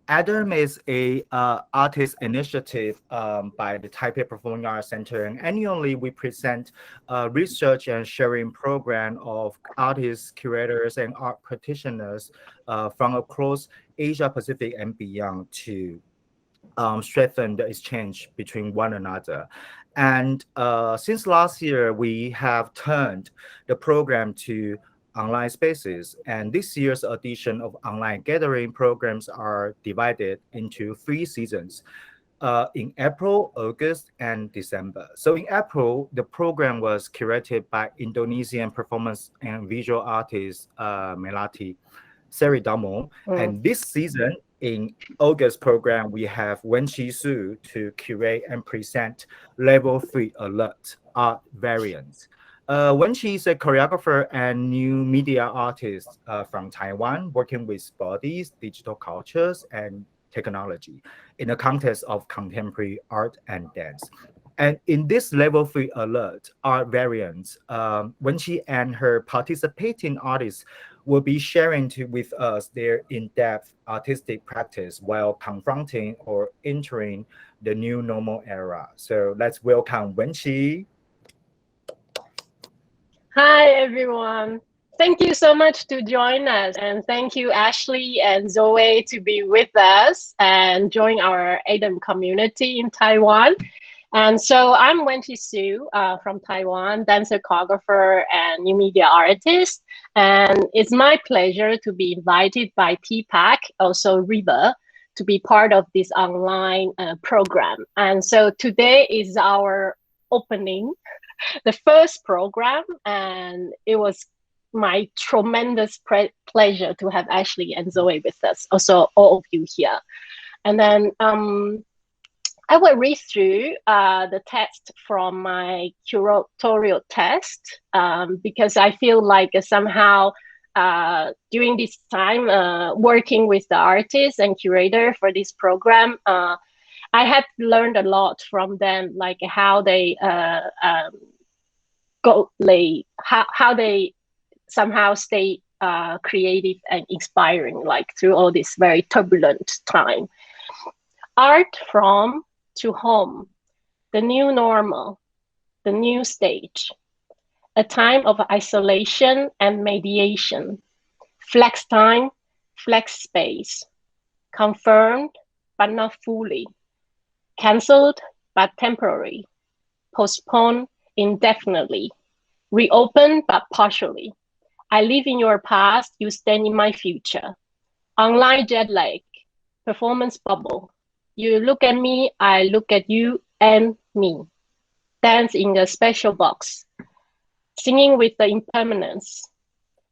ADAM is a artist initiative by the Taipei Performing Arts Center, and annually we present a research and sharing program of artists, curators, and art practitioners from across Asia Pacific and beyond to strengthen the exchange between one another. And since last year, we have turned the program to online spaces. And this year's edition of online gathering programs are divided into 3 seasons. In April, August, and December. So in April, the program was curated by Indonesian performance and visual artist Melati Seridamo. And this season, in August program, we have Wenqi Su to curate and present Level 3 Alert art variants. Wenqi is a choreographer and new media artist from Taiwan, working with bodies, digital cultures, and technology in the context of contemporary art and dance. And in this Level 3 Alert art variants, Wenqi and her participating artists will be sharing with us their in-depth artistic practice while confronting or entering the new normal era. So let's welcome Wenqi. Hi, everyone. Thank you so much to join us. And thank you, Ashley and Zoe, to be with us and join our ADAM community in Taiwan. And so I'm Wenqi Su from Taiwan, dancer, choreographer, and new media artist. And it's my pleasure to be invited by TPAC, also River, to be part of this online program. And so today is our opening, the first program, and it was my tremendous pleasure to have Ashley and Zoe with us, also all of you here. And then I will read through the text from my curatorial test because I feel like somehow during this time working with the artist and curator for this program, I have learned a lot from them, like how they how they somehow stay creative and inspiring, like through all this very turbulent time. Art from to home, the new normal, the new stage, a time of isolation and mediation, flex time, flex space, confirmed but not fully, cancelled but temporary, postponed indefinitely, reopened but partially. I live in your past, you stand in my future. Online jet lag, performance bubble. You look at me, I look at you and me. Dance in a special box. Singing with the impermanence.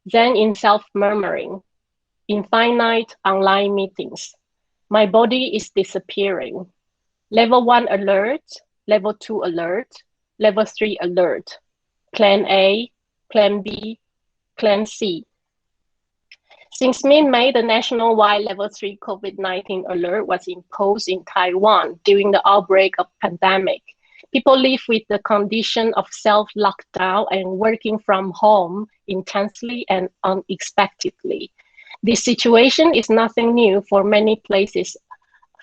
Then in self-murmuring. Infinite online meetings. My body is disappearing. Level 1 alert, level 2 alert, level 3 alert. Plan A, Plan B, Plan C. Since mid-May, the national-wide level 3 COVID-19 alert was imposed in Taiwan during the outbreak of pandemic. People live with the condition of self-lockdown and working from home intensely and unexpectedly. This situation is nothing new for many places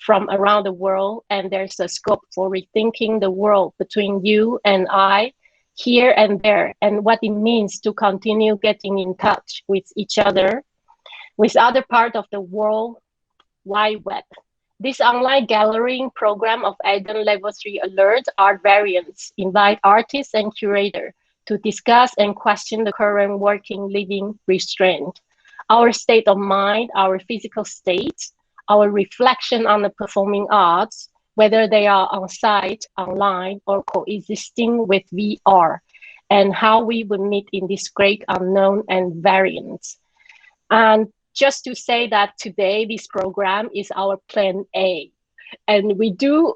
from around the world, and there's a scope for rethinking the world between you and I, here and there, and what it means to continue getting in touch with each other, with other parts of the world wide web. This online gathering program of ADAM Level 3 Alert art variants invite artists and curators to discuss and question the current working living restraint, our state of mind, our physical state, our reflection on the performing arts, whether they are on site, online, or coexisting with VR, and how we would meet in this great unknown and variants. And just to say that today, this program is our plan A. And we do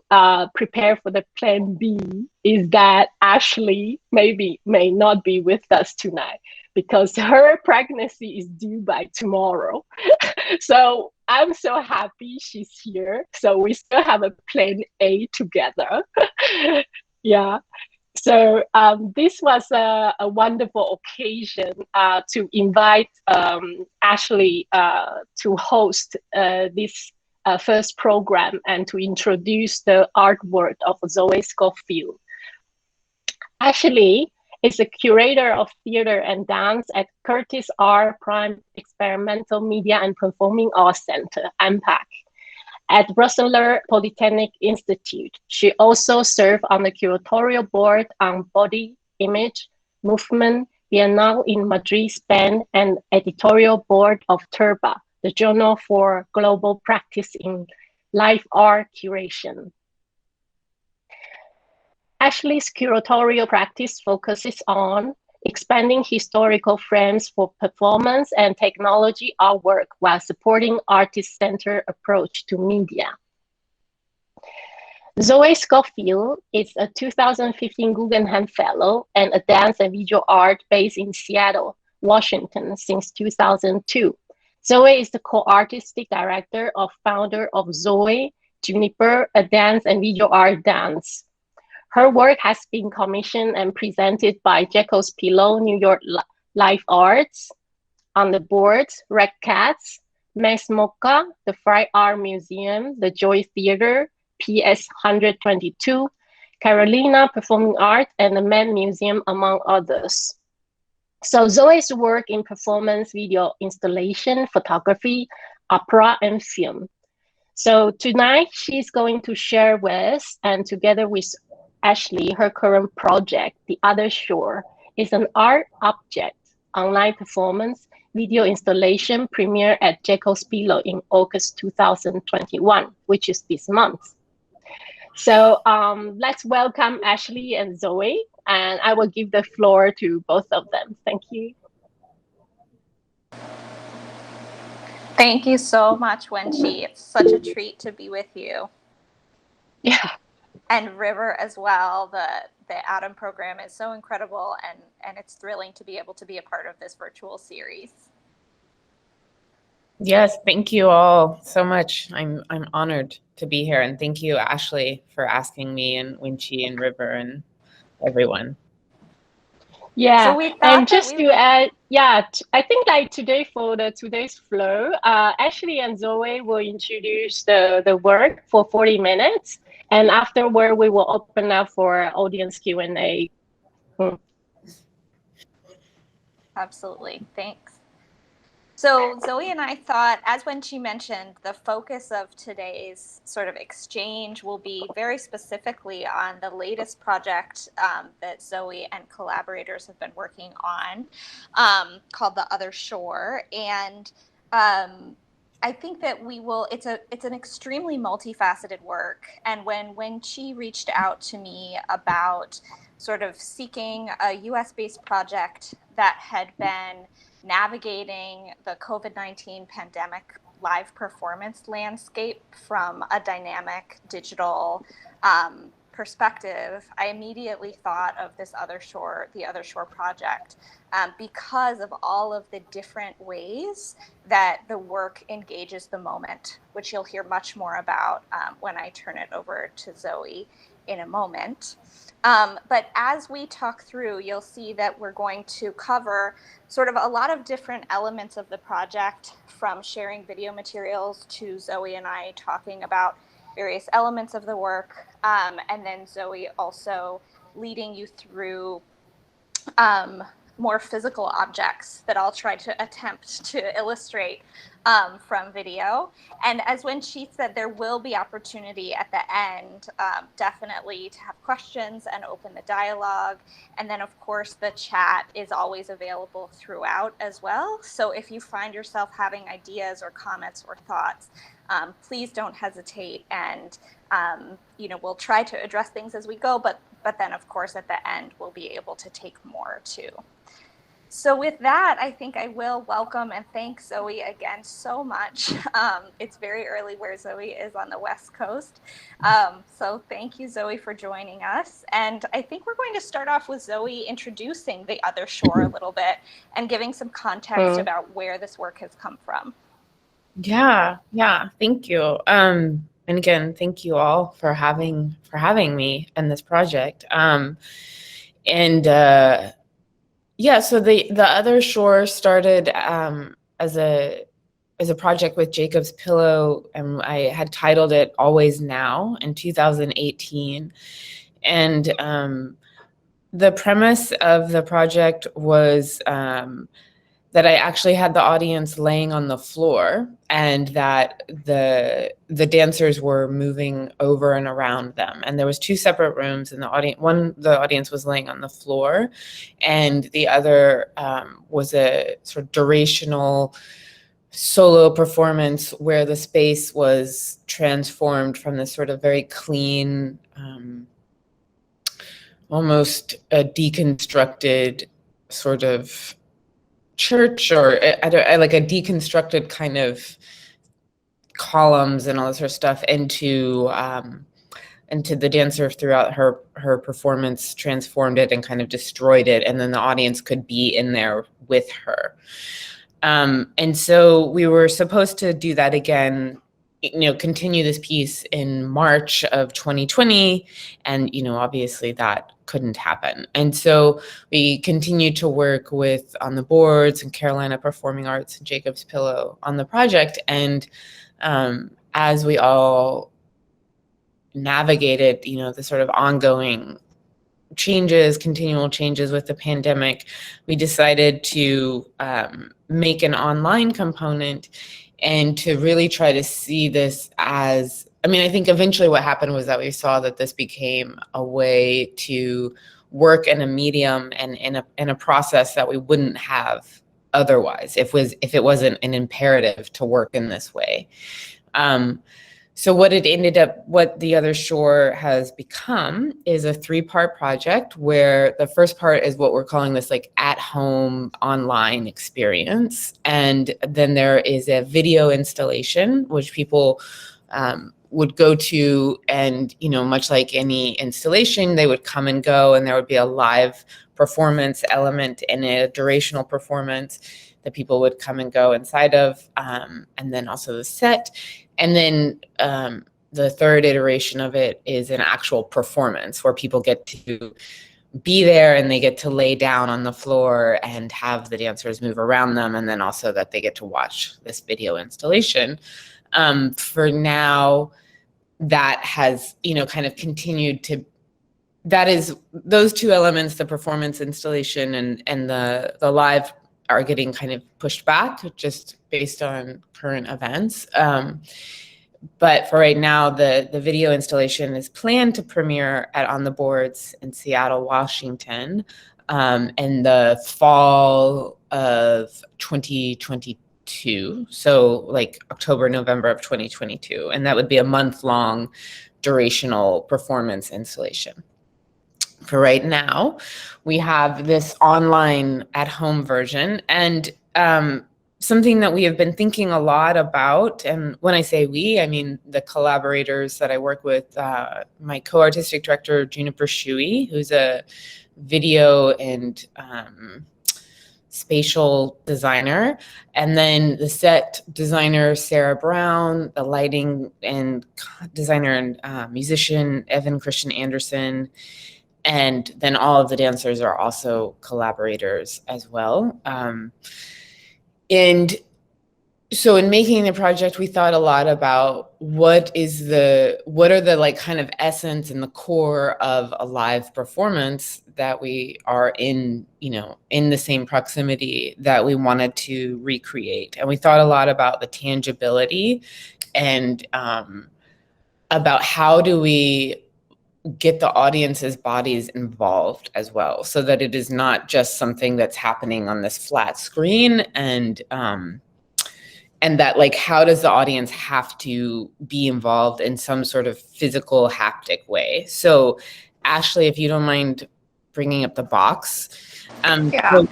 prepare for the plan B, is that Ashley may not be with us tonight because her pregnancy is due by tomorrow. So I'm so happy she's here. So we still have a plan A together. Yeah. So this was a wonderful occasion to invite Ashley to host this first program and to introduce the artwork of Zoe Scofield. Ashley is a curator of theater and dance at Curtis R. Prime Experimental Media and Performing Arts Center, AMPAC, at Brussels Polytechnic Institute. She also served on the curatorial board on Body, Image, Movement, Biennale in Madrid, Spain, and editorial board of Turba, the Journal for Global Practice in Live Art Curation. Ashley's curatorial practice focuses on expanding historical frames for performance and technology artwork while supporting artist-centered approach to media. Zoe Scofield is a 2015 Guggenheim Fellow and a dance and visual art based in Seattle, Washington since 2002. Zoe is the co-artistic director of founder of Zoe Juniper, a dance and visual art dance. Her work has been commissioned and presented by Jekyll's Pillow, New York Live Arts, on the boards, Red Cats, Max Mocha, the Fried Art Museum, the Joy Theater, PS 122, Carolina Performing Art, and the Met Museum, among others. So Zoe's work in performance, video installation, photography, opera, and film. So tonight she's going to share with, and together with Ashley, her current project, The Other Shore, is an art object, online performance, video installation premiere at Jekyll's Pillow in August 2021, which is this month. So let's welcome Ashley and Zoe, and I will give the floor to both of them. Thank you. Thank you so much, Wenqi. It's such a treat to be with you. Yeah. And River as well. The Atom program is so incredible, and it's thrilling to be able to be a part of this virtual series. Yes, thank you all so much. I'm honored to be here, and thank you, Ashley, for asking me, and Wenqi and River and everyone. Yeah, so and just to add, I think like today for today's flow, Ashley and Zoe will introduce the work for 40 minutes, and afterward we will open up for audience Q&A. Absolutely, thanks. So Zoe and I thought, as Wenqi mentioned, the focus of today's sort of exchange will be very specifically on the latest project that Zoe and collaborators have been working on, called The Other Shore. And I think that it's an extremely multifaceted work. And when she reached out to me about sort of seeking a US-based project that had been navigating the COVID-19 pandemic live performance landscape from a dynamic digital perspective, I immediately thought of The Other Shore project, because of all of the different ways that the work engages the moment, which you'll hear much more about when I turn it over to Zoe in a moment. But as we talk through, you'll see that we're going to cover sort of a lot of different elements of the project, from sharing video materials to Zoe and I talking about various elements of the work, and then Zoe also leading you through more physical objects that I'll try to attempt to illustrate from video. And as Wenqi said, there will be opportunity at the end, definitely to have questions and open the dialogue. And then of course the chat is always available throughout as well. So if you find yourself having ideas or comments or thoughts, please don't hesitate, and we'll try to address things as we go, but then of course at the end we'll be able to take more too. So with that, I think I will welcome and thank Zoe again so much. It's very early where Zoe is on the West Coast. So thank you, Zoe, for joining us. And I think we're going to start off with Zoe introducing The Other Shore a little bit and giving some context about where this work has come from. Yeah, thank you. And again, thank you all for having me in this project. So the Other Shore started as a is a project with Jacob's Pillow, and I had titled it Always Now in 2018. And the premise of the project was that I actually had the audience laying on the floor, and that the dancers were moving over and around them. And there was 2 separate rooms, and the audience was laying on the floor, and the other was a sort of durational solo performance where the space was transformed from this sort of very clean, almost a deconstructed sort of church, or like a deconstructed kind of columns and all this sort of stuff, into the dancer throughout her performance transformed it and kind of destroyed it, and then the audience could be in there with her. And so we were supposed to do that again, continue this piece in March of 2020, and obviously that couldn't happen. And so we continued to work with On the Boards and Carolina Performing Arts and Jacob's Pillow on the project. And as we all navigated, the sort of ongoing continual changes with the pandemic, we decided to make an online component and to really try to see this as, I think eventually what happened was that we saw that this became a way to work in a medium and in a process that we wouldn't have otherwise if it wasn't an imperative to work in this way. So what the Other Shore has become is a 3-part project, where the first part is what we're calling this like at-home online experience. And then there is a video installation, which people would go to, and much like any installation, they would come and go, and there would be a live performance element in a durational performance that people would come and go inside of, and then also the set. And then the third iteration of it is an actual performance where people get to be there and they get to lay down on the floor and have the dancers move around them, and then also that they get to watch this video installation. For now, that has, kind of continued to, that is, those 2 elements, the performance installation and the live, are getting kind of pushed back just based on current events. But for right now, the video installation is planned to premiere at On the Boards in Seattle, Washington, in the fall of 2022. So like October, November of 2022. And that would be a month-long durational performance installation. For right now, we have this online at-home version, and something that we have been thinking a lot about, and when I say we, I mean the collaborators that I work with, my co-artistic director, Juniper Shui, who's a video and spatial designer, and then the set designer, Sarah Brown, the lighting and designer and musician, Evan Christian Anderson, and then all of the dancers are also collaborators as well. And so in making the project, we thought a lot about what are the like kind of essence and the core of a live performance that we are in the same proximity that we wanted to recreate. And we thought a lot about the tangibility and about how do we get the audience's bodies involved as well, so that it is not just something that's happening on this flat screen, and that like, how does the audience have to be involved in some sort of physical haptic way? So Ashley, if you don't mind bringing up the box. Yeah. So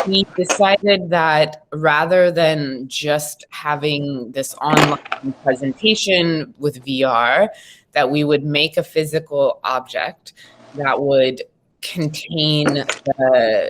we decided that rather than just having this online presentation with VR, that we would make a physical object that would contain the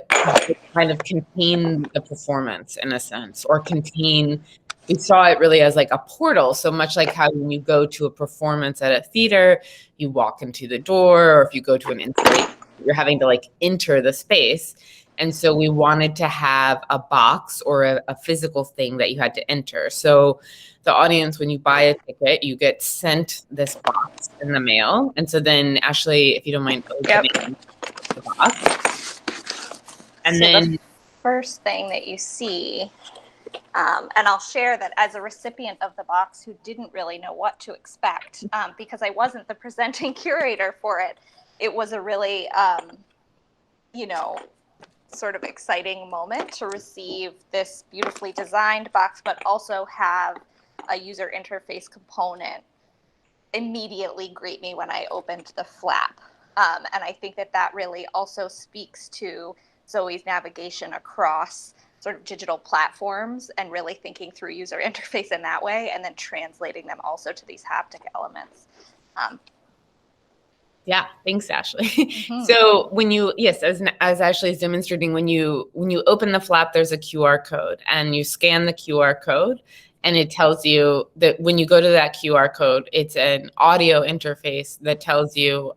performance in a sense, or we saw it really as like a portal. So much like how when you go to a performance at a theater, you walk into the door, or if you go to an installation, you're having to like enter the space. And so we wanted to have a box or a physical thing that you had to enter. So the audience, when you buy a ticket, you get sent this box in the mail. And so then, Ashley, if you don't mind opening the box. And so then the first thing that you see, and I'll share that as a recipient of the box who didn't really know what to expect, because I wasn't the presenting curator for it, it was a really, sort of exciting moment to receive this beautifully designed box, but also have a user interface component immediately greet me when I opened the flap. And I think that really also speaks to Zoe's navigation across sort of digital platforms and really thinking through user interface in that way, and then translating them also to these haptic elements. Yeah, thanks, Ashley. Mm-hmm. So when you, yes, as Ashley is demonstrating, when you open the flap, there's a QR code, and you scan the QR code, and it tells you that when you go to that QR code, it's an audio interface that tells you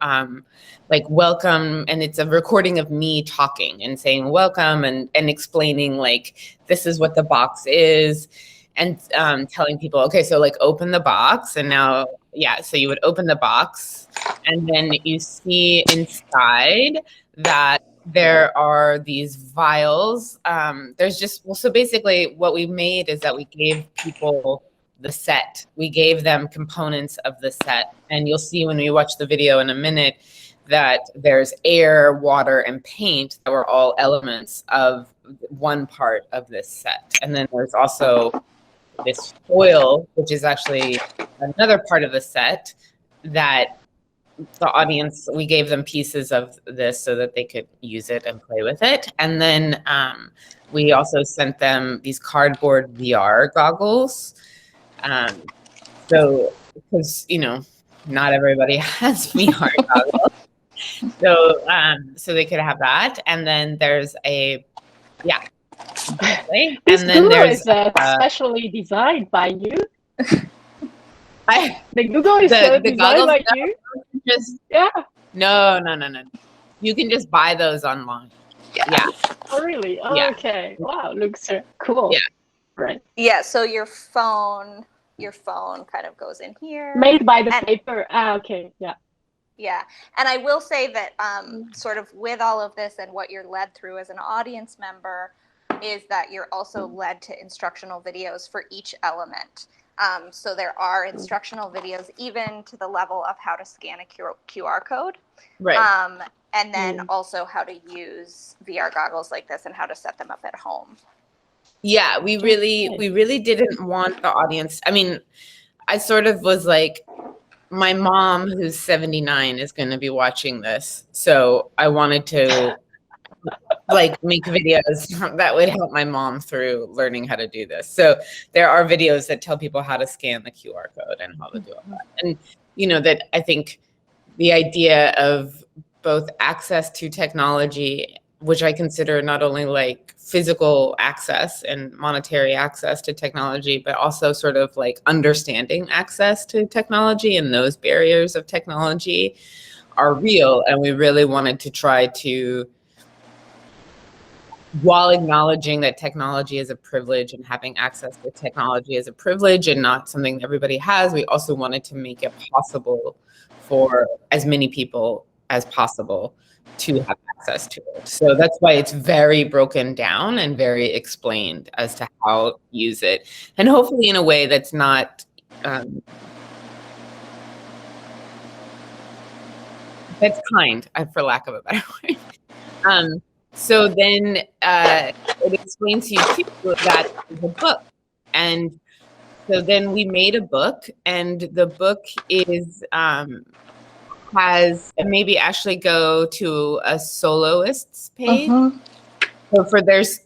like welcome, and it's a recording of me talking and saying welcome and explaining like this is what the box is, and telling people, okay, so like open the box, and now, yeah, so you would open the box, and then you see inside that there are these vials. There's just, well, so basically what we made is that we gave people the set. We gave them components of the set. And you'll see when we watch the video in a minute that there's air, water, and paint that were all elements of one part of this set. And then there's also this foil, which is actually another part of the set that the audience, we gave them pieces of this so that they could use it and play with it. And then we also sent them these cardboard VR goggles. So, because, not everybody has VR goggles. So they could have that. And then there's a, yeah. Exactly. This and then Google there's is specially designed by you. The Google is the designed by you. Yeah. No. You can just buy those online. Yeah. Oh, really? Oh, yeah. Okay. Wow, looks cool. Yeah. Right. Yeah. So your phone kind of goes in here. Made by the paper. Okay. Yeah. Yeah. And I will say that sort of with all of this and what you're led through as an audience member is that you're also led to instructional videos for each element. So there are instructional videos even to the level of how to scan a QR code. Right. And then also how to use VR goggles like this and how to set them up at home. Yeah, we really didn't want the audience. I mean, I sort of was like, my mom, who's 79, is going to be watching this. So I wanted to like make videos that would help my mom through learning how to do this. So there are videos that tell people how to scan the QR code and how to do all that. And, that I think the idea of both access to technology, which I consider not only like physical access and monetary access to technology, but also sort of like understanding access to technology, and those barriers of technology are real. And we really wanted to try to, while acknowledging that technology is a privilege and having access to technology is a privilege and not something everybody has, we also wanted to make it possible for as many people as possible to have access to it. So that's why it's very broken down and very explained as to how to use it. And hopefully in a way that's not, that's kind, for lack of a better word. So then it explains to you too that it's a book. And so then we made a book, and the book is, has, and maybe Ashley go to a soloist's page. So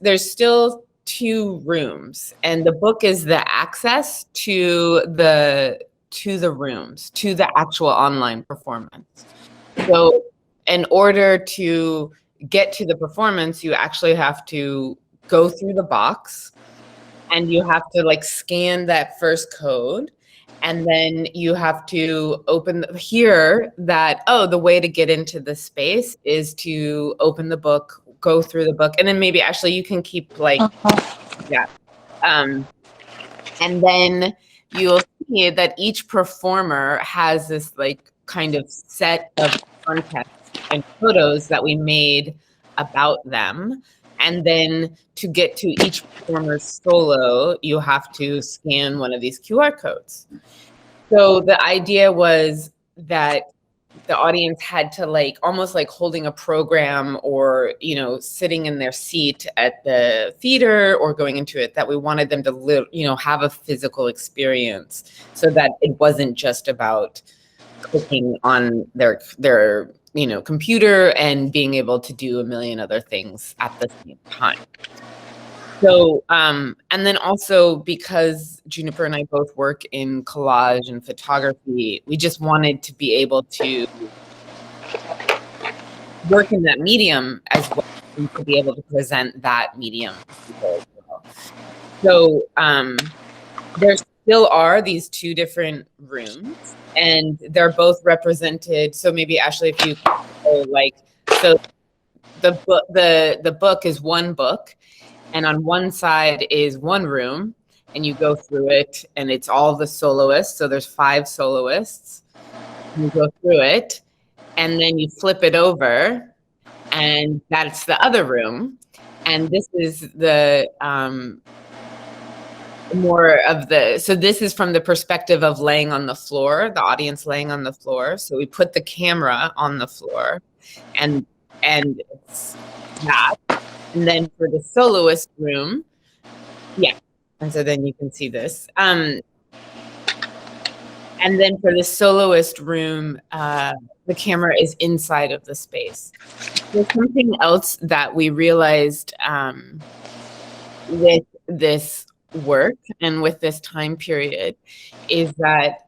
there's still 2 rooms, and the book is the access to the rooms, to the actual online performance. So in order to get to the performance, you actually have to go through the box, and you have to like scan that first code, and then you have to hear that, the way to get into the space is to open the book go through the book, and then maybe Ashley, you can keep like, yeah. And then you'll see that each performer has this like kind of set of context and photos that we made about them. And then to get to each performer's solo, you have to scan one of these QR codes. So the idea was that the audience had to like almost like holding a program or, you know, sitting in their seat at the theater or going into it, that we wanted them to live, you know, have a physical experience so that it wasn't just about clicking on their you know, computer and being able to do a million other things at the same time. So, and then also because Juniper and I both work in collage and photography, we just wanted to be able to work in that medium as well, and to be able to present that medium to people as well. So there still are these two different rooms, and they're both represented. So maybe Ashley, if you go like, so the book is one book. And on one side is one room, and you go through it, and it's all the soloists. So there's 5 soloists. You go through it, and then you flip it over, and that's the other room. And this is the more of the, so this is from the perspective of laying on the floor, the audience laying on the floor. So we put the camera on the floor, and it's that. And then for the soloist room, yeah. And so then you can see this. And then for the soloist room, the camera is inside of the space. There's something else that we realized with this work and with this time period is that,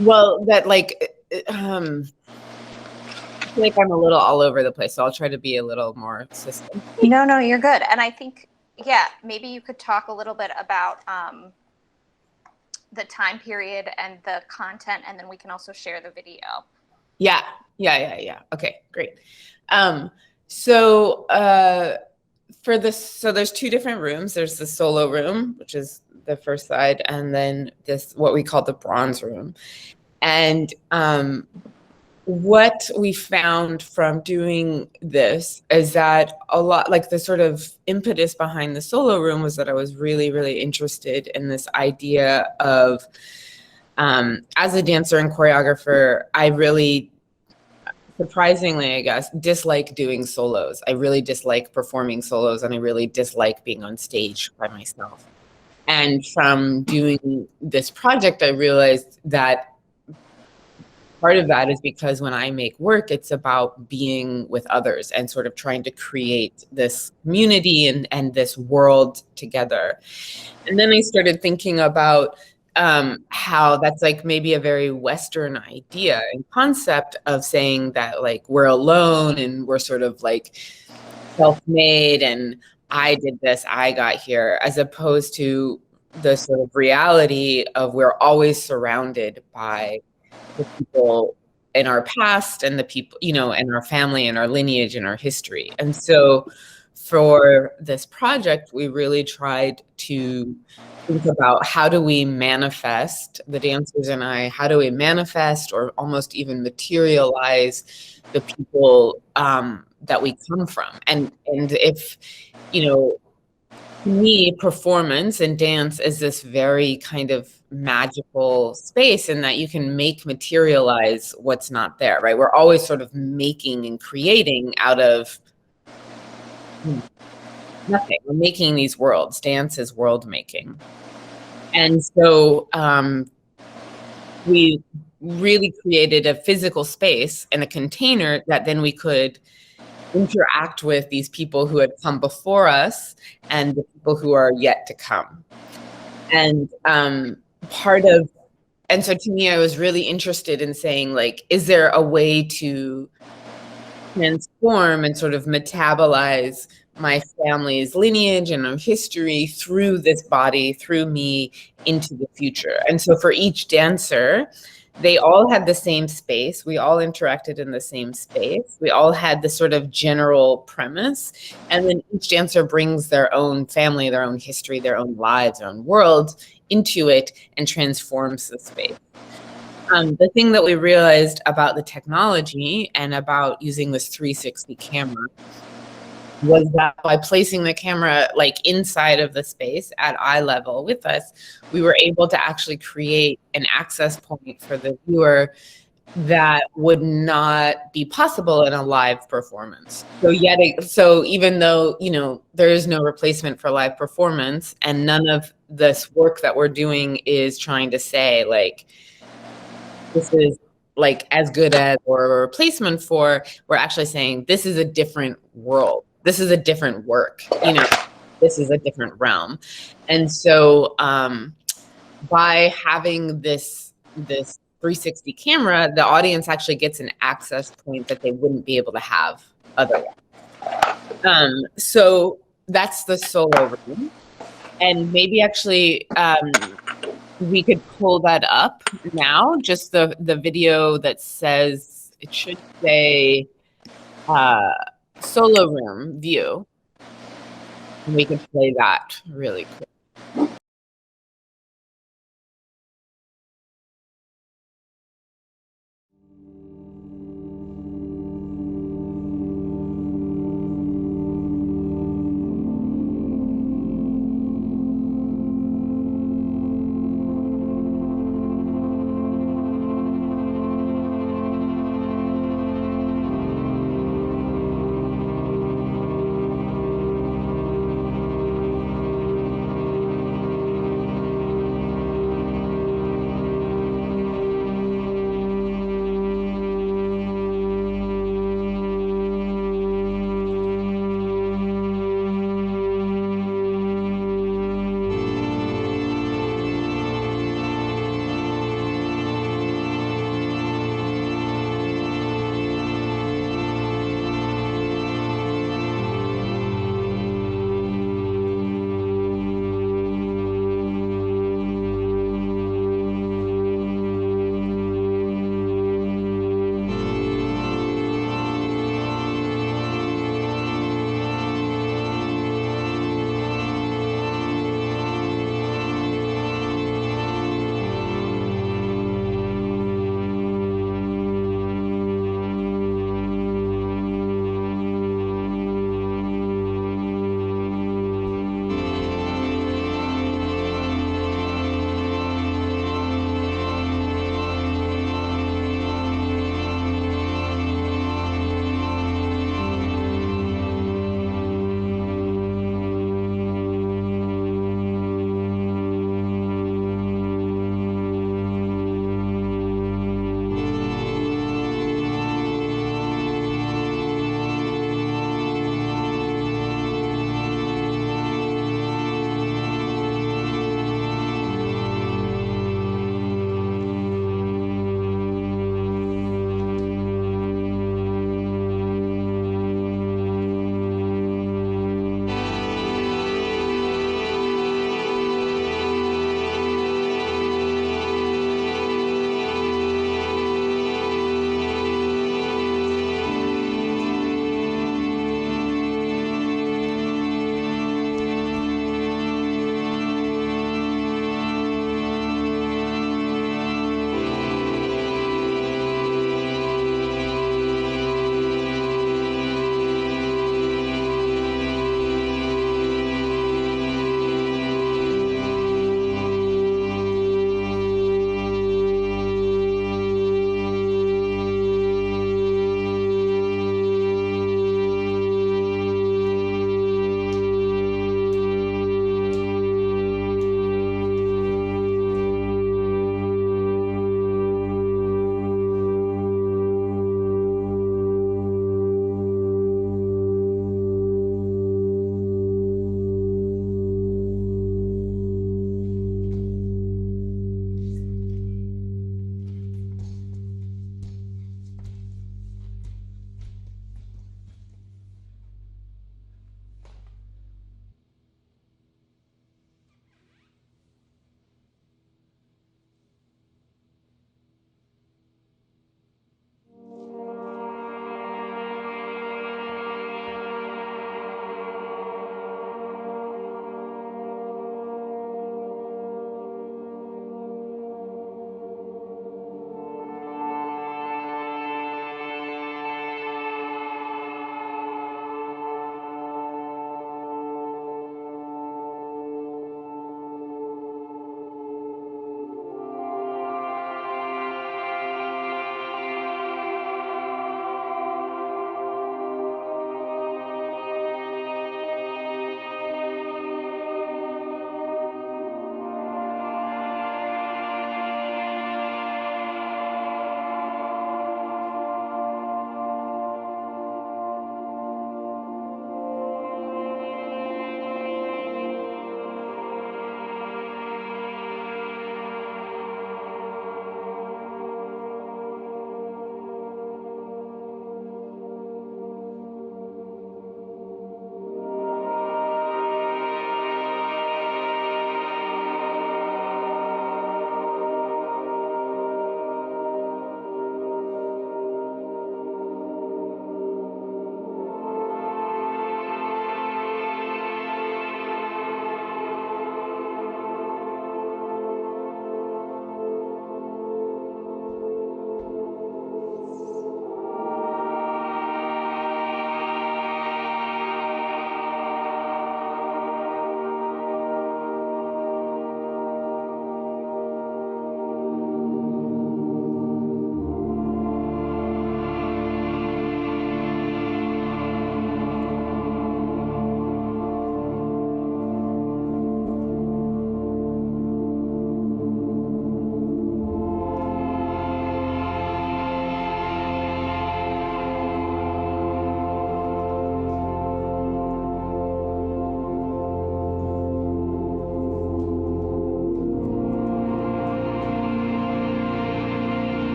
well, that like, I feel like I'm a little all over the place, so I'll try to be a little more system. No, you're good. And I think, yeah, maybe you could talk a little bit about the time period and the content, and then we can also share the video. Yeah. Okay, great. So there's 2 different rooms. There's the solo room, which is the first side, and then this, what we call the bronze room. And what we found from doing this is that a lot, like the sort of impetus behind the solo room was that I was really, really interested in this idea of, as a dancer and choreographer, I really, surprisingly, I guess, dislike doing solos. I really dislike performing solos, and I really dislike being on stage by myself. And from doing this project, I realized that part of that is because when I make work, it's about being with others and sort of trying to create this community and this world together. And then I started thinking about how that's like maybe a very Western idea and concept of saying that like we're alone and we're sort of like self-made and I did this, I got here, as opposed to the sort of reality of we're always surrounded by the people in our past and the people, you know, and our family and our lineage and our history. And so for this project, we really tried to think about how do we manifest, the dancers and I, how do we manifest or almost even materialize the people that we come from. And if, you know, to me, performance and dance is this very kind of magical space in that you can make materialize what's not there, right? We're always sort of making and creating out of nothing. We're making these worlds. Dance is world making. And so we really created a physical space and a container that then we could interact with these people who had come before us and the people who are yet to come. And and so to me, I was really interested in saying, like, is there a way to transform and sort of metabolize my family's lineage and our history through this body, through me, into the future? And so for each dancer, They all had the same space. We all interacted in the same space. We all had the sort of general premise. And then each dancer brings their own family, their own history, their own lives, their own world into it and transforms the space. The thing that we realized about the technology and about using this 360 camera was that by placing the camera like inside of the space at eye level with us, we were able to actually create an access point for the viewer that would not be possible in a live performance. So even though, you know, there is no replacement for live performance, and none of this work that we're doing is trying to say like, this is like as good as or a replacement for, we're actually saying this is a different world. This is a different work, you know, this is a different realm. And so by having this 360 camera, the audience actually gets an access point that they wouldn't be able to have otherwise. So that's the solo room. And maybe actually we could pull that up now, just the video that says, it should say solo room view. And we can play that really quick.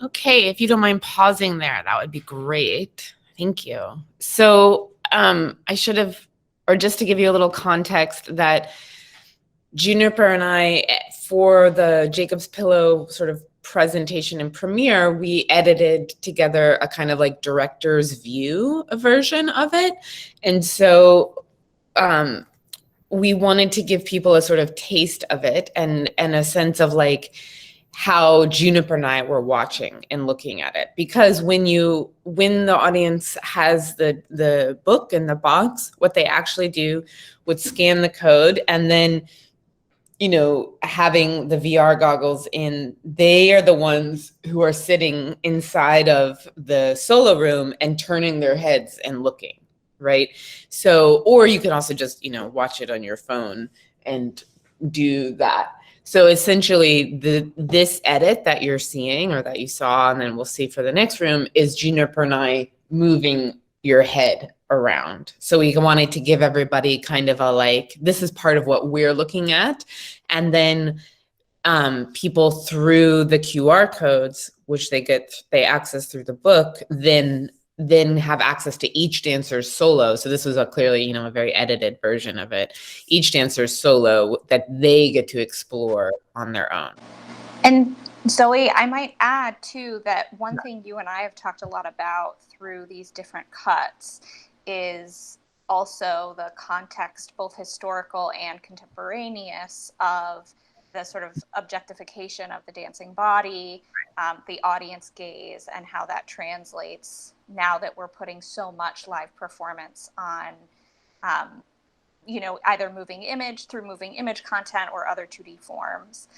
Okay, if you don't mind pausing there, that would be great. Thank you. So I should have, or just to give you a little context, that Juniper and I, for the Jacob's Pillow sort of presentation and premiere, we edited together a kind of like director's view version of it. And so we wanted to give people a sort of taste of it and a sense of like how Juniper and I were watching and looking at it. Because when the audience has the book in the box, what they actually do would scan the code, and then, you know, having the VR goggles in, they are the ones who are sitting inside of the solo room and turning their heads and looking, right? So, or you can also just, you know, watch it on your phone and do that. So essentially this edit that you're seeing, or that you saw, and then we'll see for the next room, is Juniper and I moving your head around. So we wanted to give everybody kind of a like, this is part of what we're looking at. And then people through the QR codes, which they access through the book, then have access to each dancer's solo. So this was clearly, you know, a very edited version of it. Each dancer's solo that they get to explore on their own. And Zoe, I might add too that one thing you and I have talked a lot about through these different cuts is also the context, both historical and contemporaneous, of the sort of objectification of the dancing body, the audience gaze, and how that translates now that we're putting so much live performance on, you know, either moving image through moving image content or other 2D forms.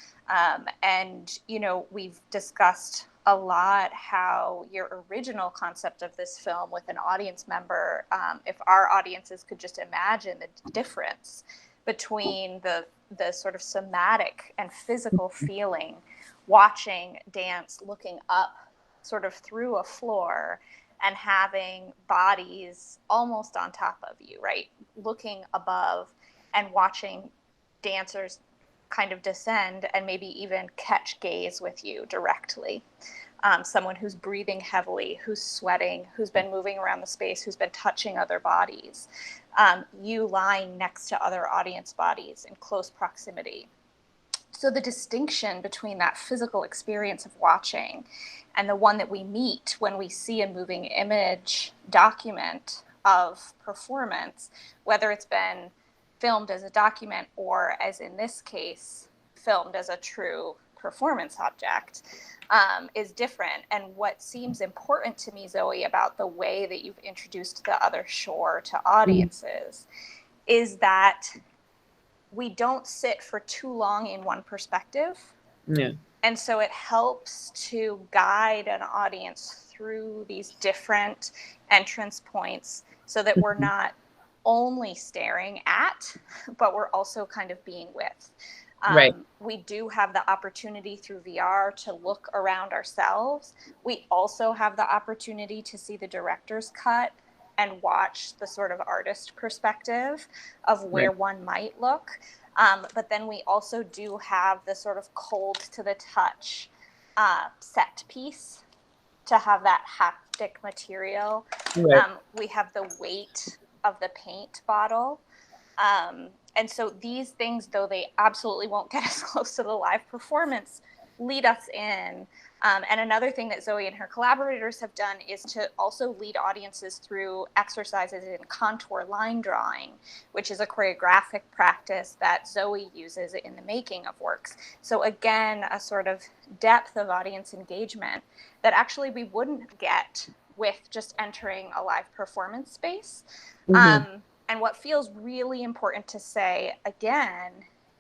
And, you know, we've discussed a lot how your original concept of this film with an audience member, if our audiences could just imagine the difference between the sort of somatic and physical feeling, watching dance, looking up sort of through a floor and having bodies almost on top of you, right? Looking above and watching dancers kind of descend and maybe even catch gaze with you directly. Someone who's breathing heavily, who's sweating, who's been moving around the space, who's been touching other bodies. You lying next to other audience bodies in close proximity. So the distinction between that physical experience of watching and the one that we meet when we see a moving image document of performance, whether it's been filmed as a document or, as in this case, filmed as a true performance object, is different. And what seems important to me, Zoe, about the way that you've introduced the other shore to audiences is that we don't sit for too long in one perspective. Yeah. And so it helps to guide an audience through these different entrance points so that we're not only staring at, but we're also kind of being with. Right. We do have the opportunity through VR to look around ourselves. We also have the opportunity to see the director's cut and watch the sort of artist perspective of where one might look. But then we also do have the sort of cold to the touch set piece to have that haptic material. Right. We have the weight of the paint bottle. And so these things, though they absolutely won't get us close to the live performance, lead us in. And another thing that Zoe and her collaborators have done is to also lead audiences through exercises in contour line drawing, which is a choreographic practice that Zoe uses in the making of works. So again, a sort of depth of audience engagement that actually we wouldn't get with just entering a live performance space. And what feels really important to say again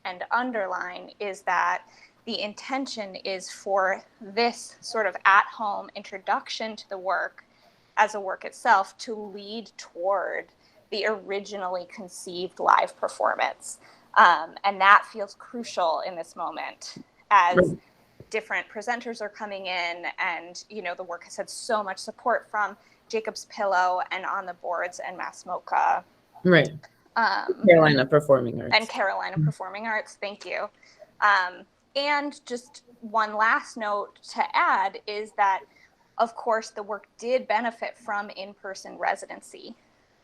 and underline is that the intention is for this sort of at-home introduction to the work as a work itself to lead toward the originally conceived live performance. And that feels crucial in this moment as different presenters are coming in, and, you know, the work has had so much support from Jacob's Pillow and On the Boards and Mass Mocha. Right. Carolina Performing Arts. And Carolina Performing Arts, thank you. And just one last note to add is that, of course, the work did benefit from in-person residency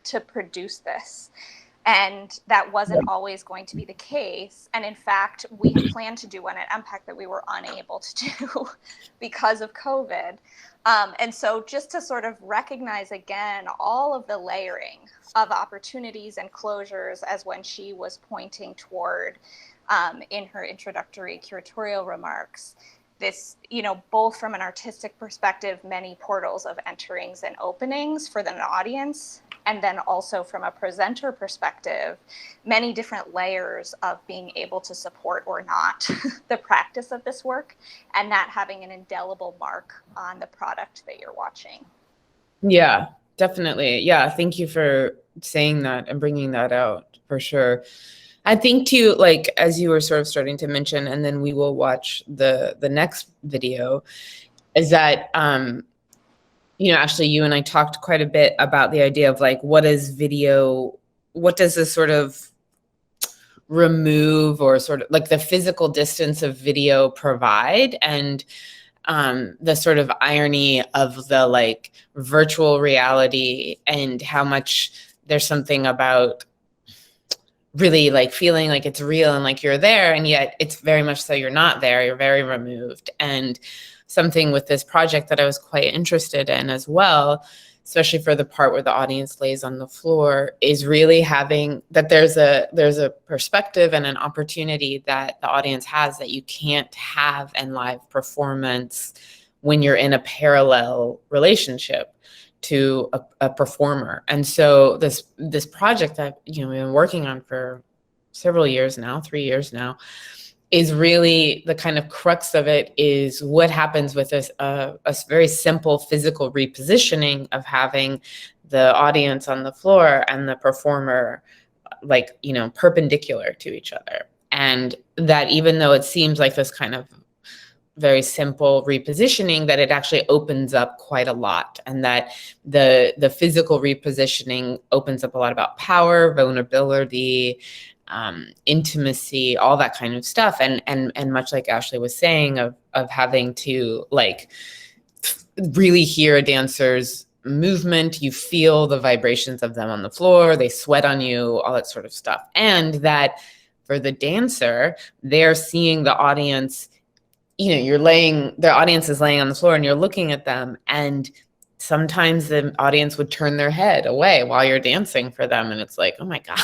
to produce this. And that wasn't always going to be the case. And in fact, we had planned to do one at MPEC that we were unable to do because of COVID. And so just to sort of recognize again all of the layering of opportunities and closures, as when she was pointing toward in her introductory curatorial remarks, this, both from an artistic perspective, many portals of enterings and openings for the audience, and then also from a presenter perspective, many different layers of being able to support or not the practice of this work, and that having an indelible mark on the product that you're watching. Yeah, definitely. Yeah, thank you for saying that and bringing that out, for sure. I think too, like, as you were sort of starting to mention, and then we will watch the next video, is that, actually you and I talked quite a bit about the idea of like, what does this sort of remove, or sort of like the physical distance of video provide, and the sort of irony of the like virtual reality, and how much there's something about really like feeling like it's real and like you're there, and yet it's very much so you're not there, you're very removed. And something with this project that I was quite interested in as well, especially for the part where the audience lays on the floor, is really having that there's a perspective and an opportunity that the audience has that you can't have in live performance when you're in a parallel relationship to a performer. And so this project that we've been working on for several years now, 3 years now, is really the kind of crux of it is what happens with this a very simple physical repositioning of having the audience on the floor and the performer like perpendicular to each other. And that even though it seems like this kind of very simple repositioning, that it actually opens up quite a lot, and that the physical repositioning opens up a lot about power, vulnerability, intimacy, all that kind of stuff, and much like Ashley was saying, of having to like really hear a dancer's movement, you feel the vibrations of them on the floor, they sweat on you, all that sort of stuff. And that for the dancer, they're seeing the audience, the audience is laying on the floor and you're looking at them, and sometimes the audience would turn their head away while you're dancing for them, and it's like, oh my God,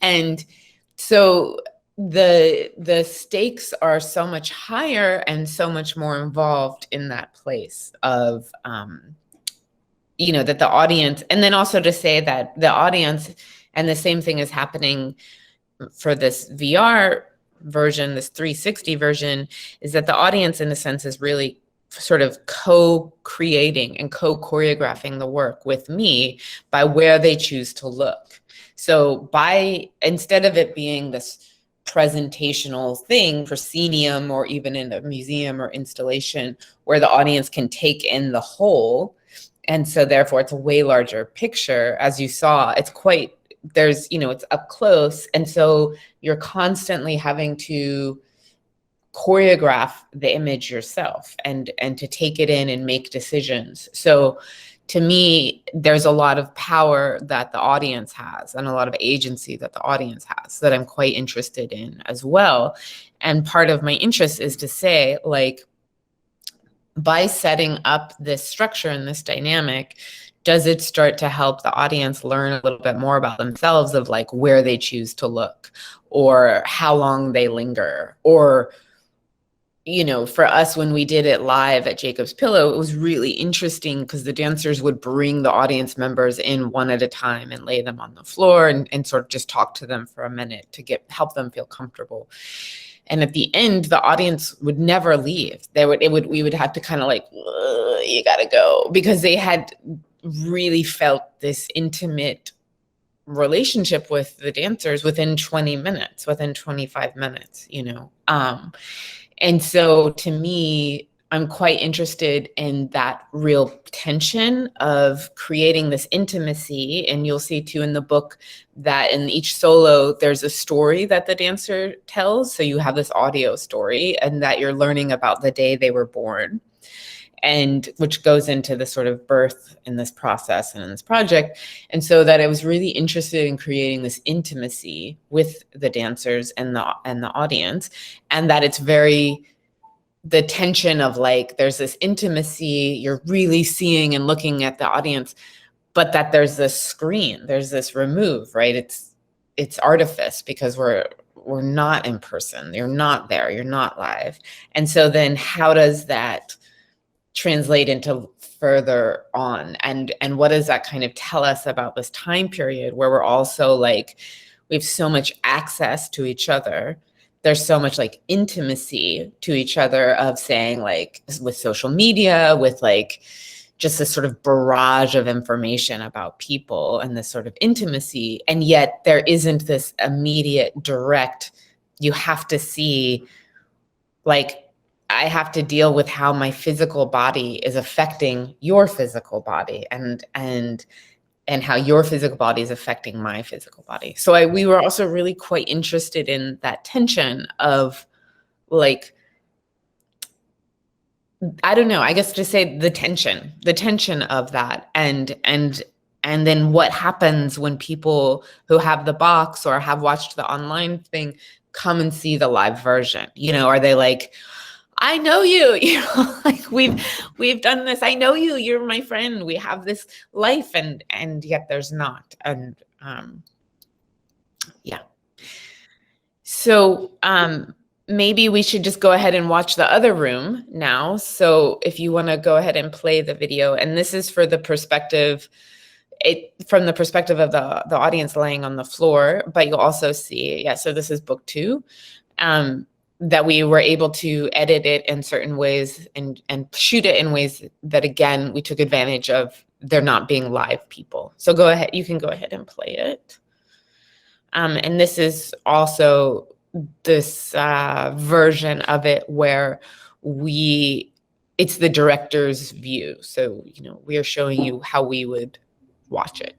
and so the stakes are so much higher and so much more involved in that place of that the audience, and then also to say that the audience, and the same thing is happening for this VR version, this 360 version, is that the audience in a sense is really sort of co-creating and co-choreographing the work with me by where they choose to look. So instead of it being this presentational thing, proscenium, or even in a museum or installation where the audience can take in the whole, and so therefore it's a way larger picture, as you saw, it's up close, and so you're constantly having to choreograph the image yourself and to take it in and make decisions. So to me, there's a lot of power that the audience has and a lot of agency that the audience has that I'm quite interested in as well. And part of my interest is to say, like, by setting up this structure and this dynamic, does it start to help the audience learn a little bit more about themselves, of like where they choose to look or how long they linger? Or, for us, when we did it live at Jacob's Pillow, it was really interesting because the dancers would bring the audience members in one at a time and lay them on the floor and sort of just talk to them for a minute to help them feel comfortable. And at the end, the audience would never leave. We would have to kind of like, you gotta go, because they had really felt this intimate relationship with the dancers within 20 minutes, within 25 minutes, And so to me, I'm quite interested in that real tension of creating this intimacy. And you'll see too in the book that in each solo, there's a story that the dancer tells. So you have this audio story and that you're learning about the day they were born, and which goes into the sort of birth in this process and in this project. And so that I was really interested in creating this intimacy with the dancers and the audience, and that it's very, the tension of like, there's this intimacy, you're really seeing and looking at the audience, but that there's this screen, there's this remove, right? It's artifice because we're not in person, you're not there, you're not live. And so then how does that translate into further on? And what does that kind of tell us about this time period where we're also like, we have so much access to each other, there's so much like intimacy to each other of saying like with social media, with like just this sort of barrage of information about people and this sort of intimacy. And yet there isn't this immediate direct, you have to see, like, I have to deal with how my physical body is affecting your physical body and how your physical body is affecting my physical body. So we were also really quite interested in that tension of like, I don't know, I guess to say the tension of that. And then what happens when people who have the box or have watched the online thing come and see the live version? You know, are they like, I know you, you know, like we've done this. I know you, you're my friend. We have this life, and yet there's not. And yeah. So maybe we should just go ahead and watch the other room now. So if you want to go ahead and play the video, and this is for the perspective, from the perspective of the audience laying on the floor, but you'll also see, yeah, so this is book 2. That we were able to edit it in certain ways and shoot it in ways that, again, we took advantage of there not being live people. So go ahead, you can go ahead and play it. And this is also this version of it where it's the director's view. So, you know, we are showing you how we would watch it.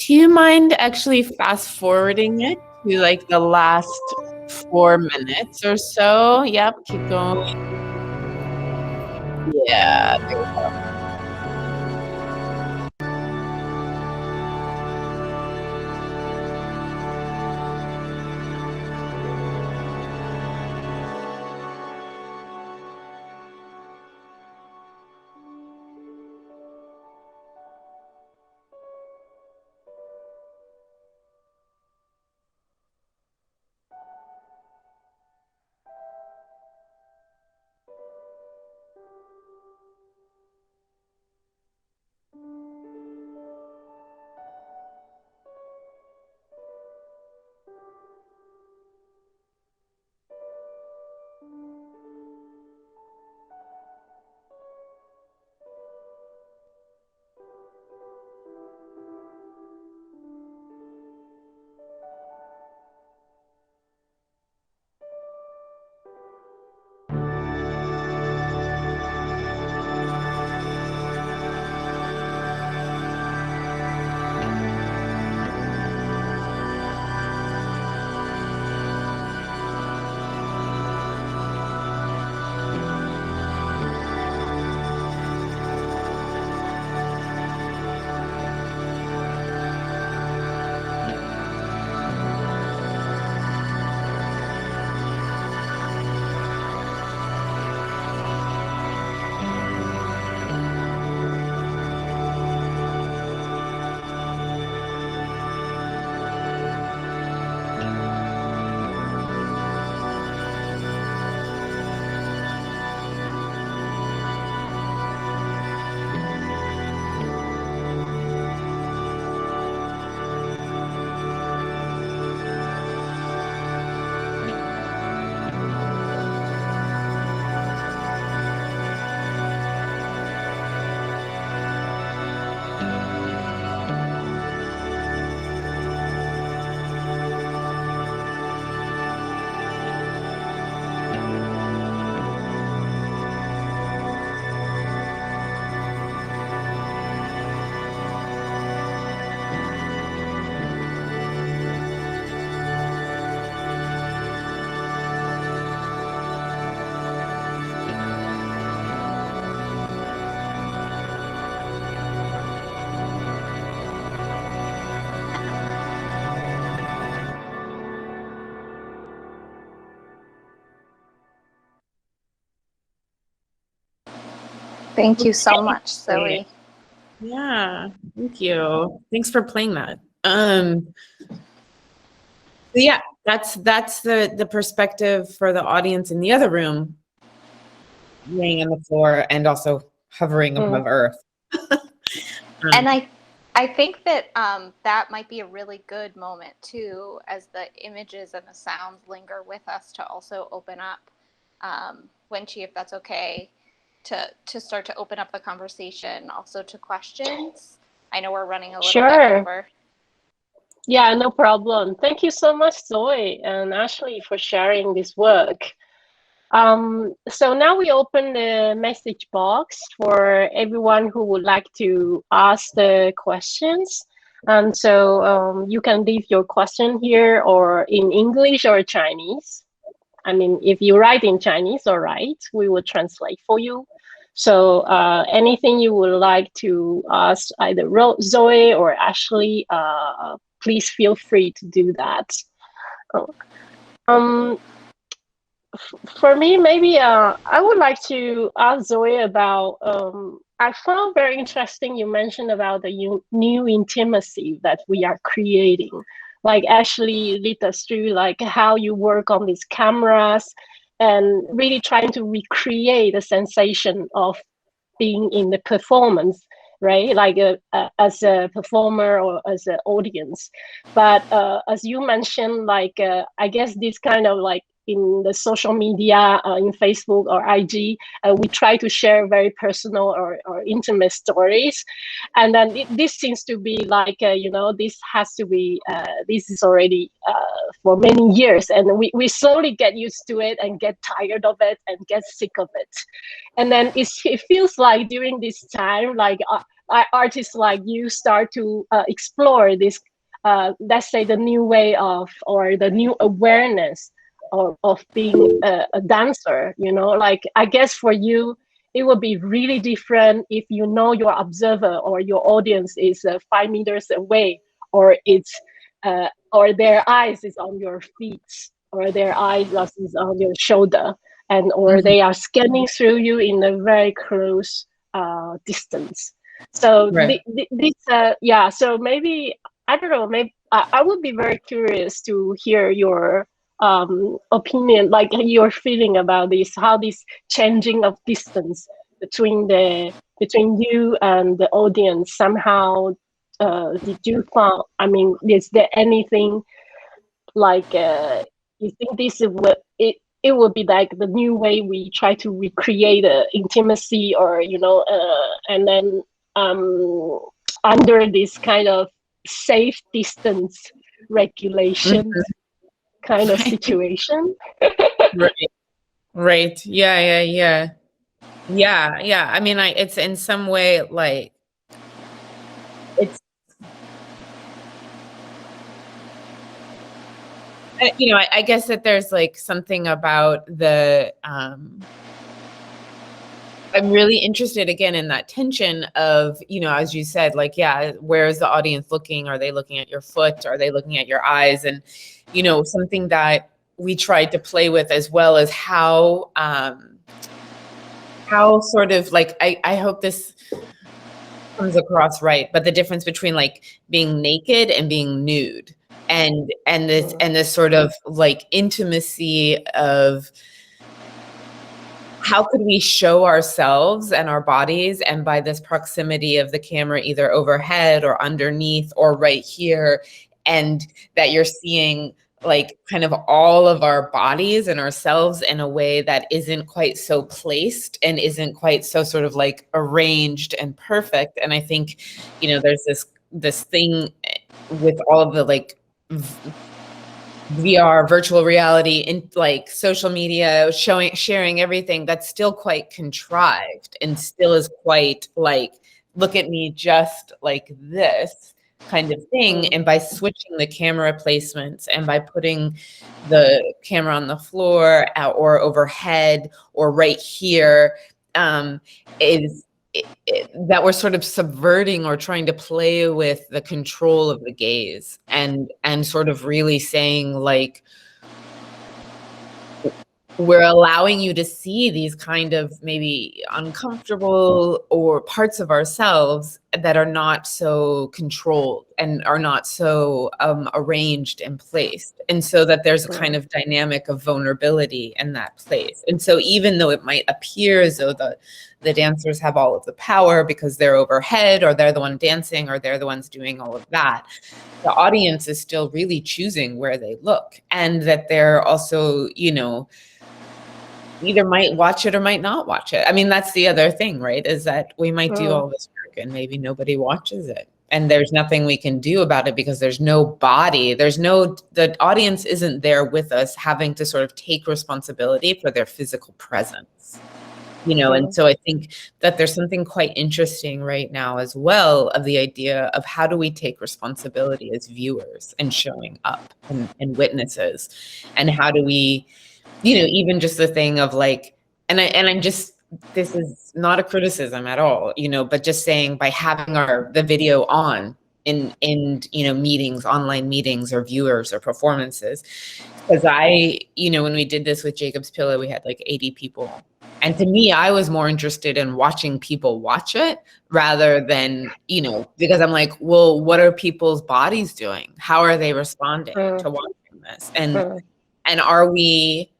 Do you mind actually fast forwarding it to like the last 4 minutes or so? Yep, keep going. Yeah, there we go. Thank you so much, Zoe. Yeah, thank you. Thanks for playing that. Yeah, that's the perspective for the audience in the other room, laying on the floor and also hovering above Earth. And I think that that might be a really good moment too, as the images and the sounds linger with us, to also open up, Wenqi, if that's okay, to start to open up the conversation also to questions. I know we're running a little bit over. Yeah, no problem. Thank you so much, Zoe and Ashley, for sharing this work. So now we open the message box for everyone who would like to ask the questions. And so you can leave your question here, or in English or Chinese. I mean, if you write in Chinese, all right, we will translate for you. So anything you would like to ask either Zoe or Ashley, please feel free to do that. For me, maybe I would like to ask Zoe about, I found very interesting you mentioned about the new intimacy that we are creating. Like Ashley lead us through like how you work on these cameras and really trying to recreate the sensation of being in the performance, right? Like as a performer or as an audience. But as you mentioned, like I guess this kind of like in the social media, in Facebook or IG, we try to share very personal or intimate stories. And then this seems to be like, you know, this has to be, this is already for many years. And we slowly get used to it and get tired of it and get sick of it. And then it feels like during this time, like artists like you start to explore this, let's say, the new way of, or the new awareness of being a dancer, you know, like, I guess for you, it would be really different if you know your observer or your audience is 5 meters away, or it's or their eyes is on your feet, or their eyes is on your shoulder, and or they are scanning through you in a very close distance. So Right. this so maybe, I don't know, maybe I would be very curious to hear your opinion, like your feeling about this, how this changing of distance between you and the audience somehow, did you find, I mean, is there anything like, you think this is what it would be like the new way we try to recreate intimacy, or, you know, and then under this kind of safe distance regulation kind of situation? Right. Yeah. I mean, it's in some way like, it's, you know, I guess that there's like something about the, I'm really interested again in that tension of, you know, as you said, like, yeah, where is the audience looking? Are they looking at your foot? Are they looking at your eyes? And, you know, something that we tried to play with as well as how sort of like, I hope this comes across right, but the difference between like being naked and being nude, and this sort of like intimacy of how could we show ourselves and our bodies, and by this proximity of the camera either overhead or underneath or right here, and that you're seeing like kind of all of our bodies and ourselves in a way that isn't quite so placed and isn't quite so sort of like arranged and perfect. And I think, you know, there's this thing with all of the like VR, virtual reality, and like social media, sharing everything, that's still quite contrived and still is quite like, look at me just like this kind of thing. And by switching the camera placements and by putting the camera on the floor or overhead or right here, that we're sort of subverting or trying to play with the control of the gaze, and sort of really saying like, we're allowing you to see these kind of maybe uncomfortable or parts of ourselves that are not so controlled and are not so arranged and placed. And so that there's a kind of dynamic of vulnerability in that place. And so even though it might appear as though the dancers have all of the power because they're overhead, or they're the one dancing, or they're the ones doing all of that, the audience is still really choosing where they look, and that they're also, you know, either might watch it or might not watch it. I mean, that's the other thing, right? Is that we might do all this work and maybe nobody watches it. And there's nothing we can do about it because there's no body, the audience isn't there with us having to sort of take responsibility for their physical presence, you know? And so I think that there's something quite interesting right now as well of the idea of how do we take responsibility as viewers and showing up and witnesses, and how do we, you know, even just the thing of like, and I'm just, this is not a criticism at all, you know, but just saying by having the video on in, you know, meetings, online meetings or viewers or performances, because you know, when we did this with Jacob's Pillow, we had like 80 people. And to me, I was more interested in watching people watch it rather than, you know, because I'm like, well, what are people's bodies doing? How are they responding to watching this? And are we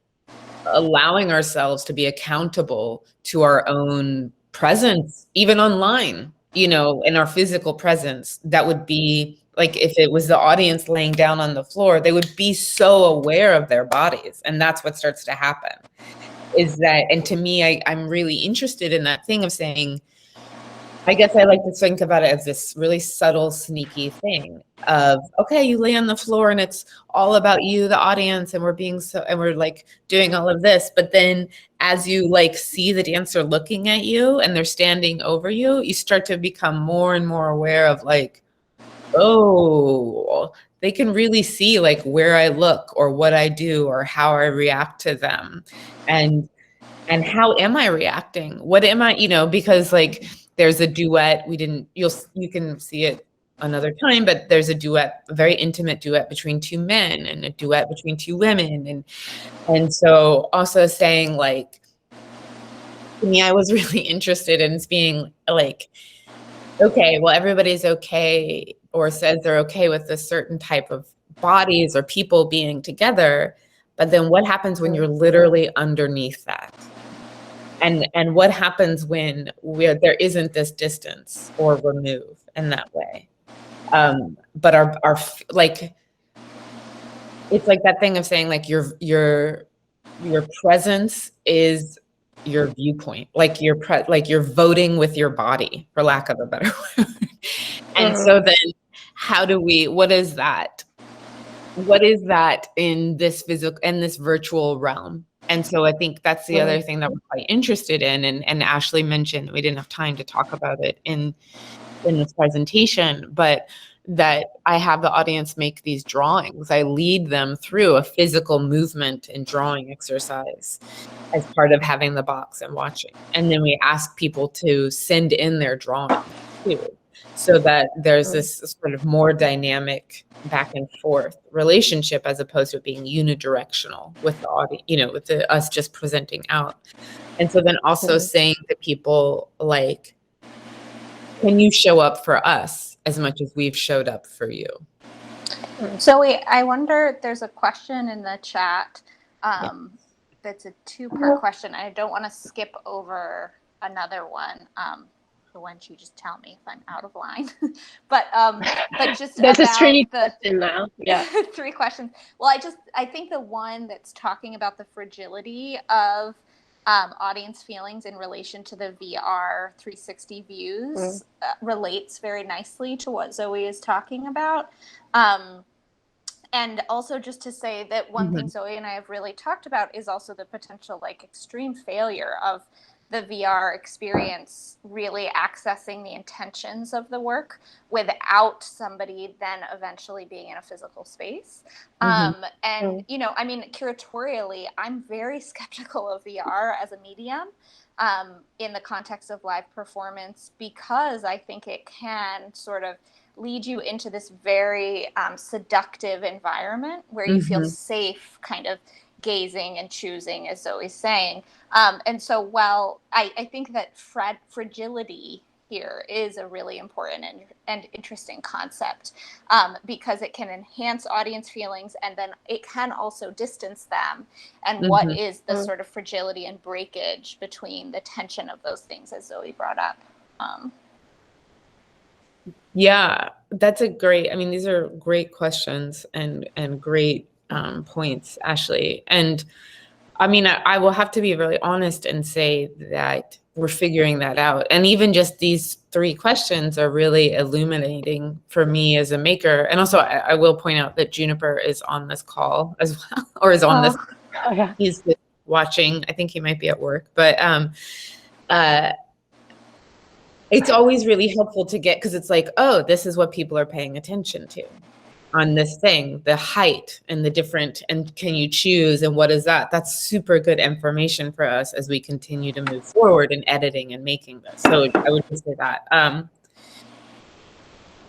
allowing ourselves to be accountable to our own presence, even online, you know, in our physical presence? That would be like, if it was the audience laying down on the floor, they would be so aware of their bodies. And that's what starts to happen, is that, and to me, I'm really interested in that thing of saying, I guess I like to think about it as this really subtle, sneaky thing of, okay, you lay on the floor and it's all about you, the audience, and we're like doing all of this. But then as you like see the dancer looking at you and they're standing over you, you start to become more and more aware of like, oh, they can really see like where I look or what I do or how I react to them. And how am I reacting? What am I, because like there's a duet. You can see it another time, but there's a duet, a very intimate duet between two men and a duet between two women. And so also saying like, to me, I was really interested in being like, okay, well, everybody's okay or says they're okay with a certain type of bodies or people being together. But then what happens when you're literally underneath that? And what happens when there isn't this distance or remove in that way? But our like, it's like that thing of saying like your presence is your viewpoint, like you're voting with your body, for lack of a better word. And so then what is that in this physical, in this virtual realm? And so I think that's the other thing that we're quite interested in. And Ashley mentioned, we didn't have time to talk about it in this presentation, but that I have the audience make these drawings. I lead them through a physical movement and drawing exercise as part of having the box and watching. And then we ask people to send in their drawings too, so that there's this sort of more dynamic back and forth relationship as opposed to it being unidirectional with the audience, with us just presenting out. And so then also saying to people like, can you show up for us as much as we've showed up for you? Zoe, I wonder, there's a question in the chat that's a two-part question. I don't want to skip over another one. So why don't you just tell me if I'm out of line? but just there's about a three question now. Yeah. 3 questions. Well, I think the one that's talking about the fragility of audience feelings in relation to the VR 360 views relates very nicely to what Zoe is talking about. And also just to say that one thing Zoe and I have really talked about is also the potential like extreme failure of the VR experience really accessing the intentions of the work without somebody then eventually being in a physical space. And, curatorially, I'm very skeptical of VR as a medium in the context of live performance, because I think it can sort of lead you into this very seductive environment where you feel safe kind of gazing and choosing, as Zoe's saying. And so while I think that fragility here is a really important and interesting concept, because it can enhance audience feelings and then it can also distance them. And what is the sort of fragility and breakage between the tension of those things, as Zoe brought up? Yeah, that's these are great questions and great points, Ashley. And I will have to be really honest and say that we're figuring that out. And even just these 3 questions are really illuminating for me as a maker. And also I will point out that Juniper is on this call as well, or is on this. Oh, yeah. He's watching. I think he might be at work, but it's always really helpful to get, because it's like, oh, this is what people are paying attention to on this thing, the height and the different, and can you choose, and what is that? That's super good information for us as we continue to move forward in editing and making this. So I would just say that.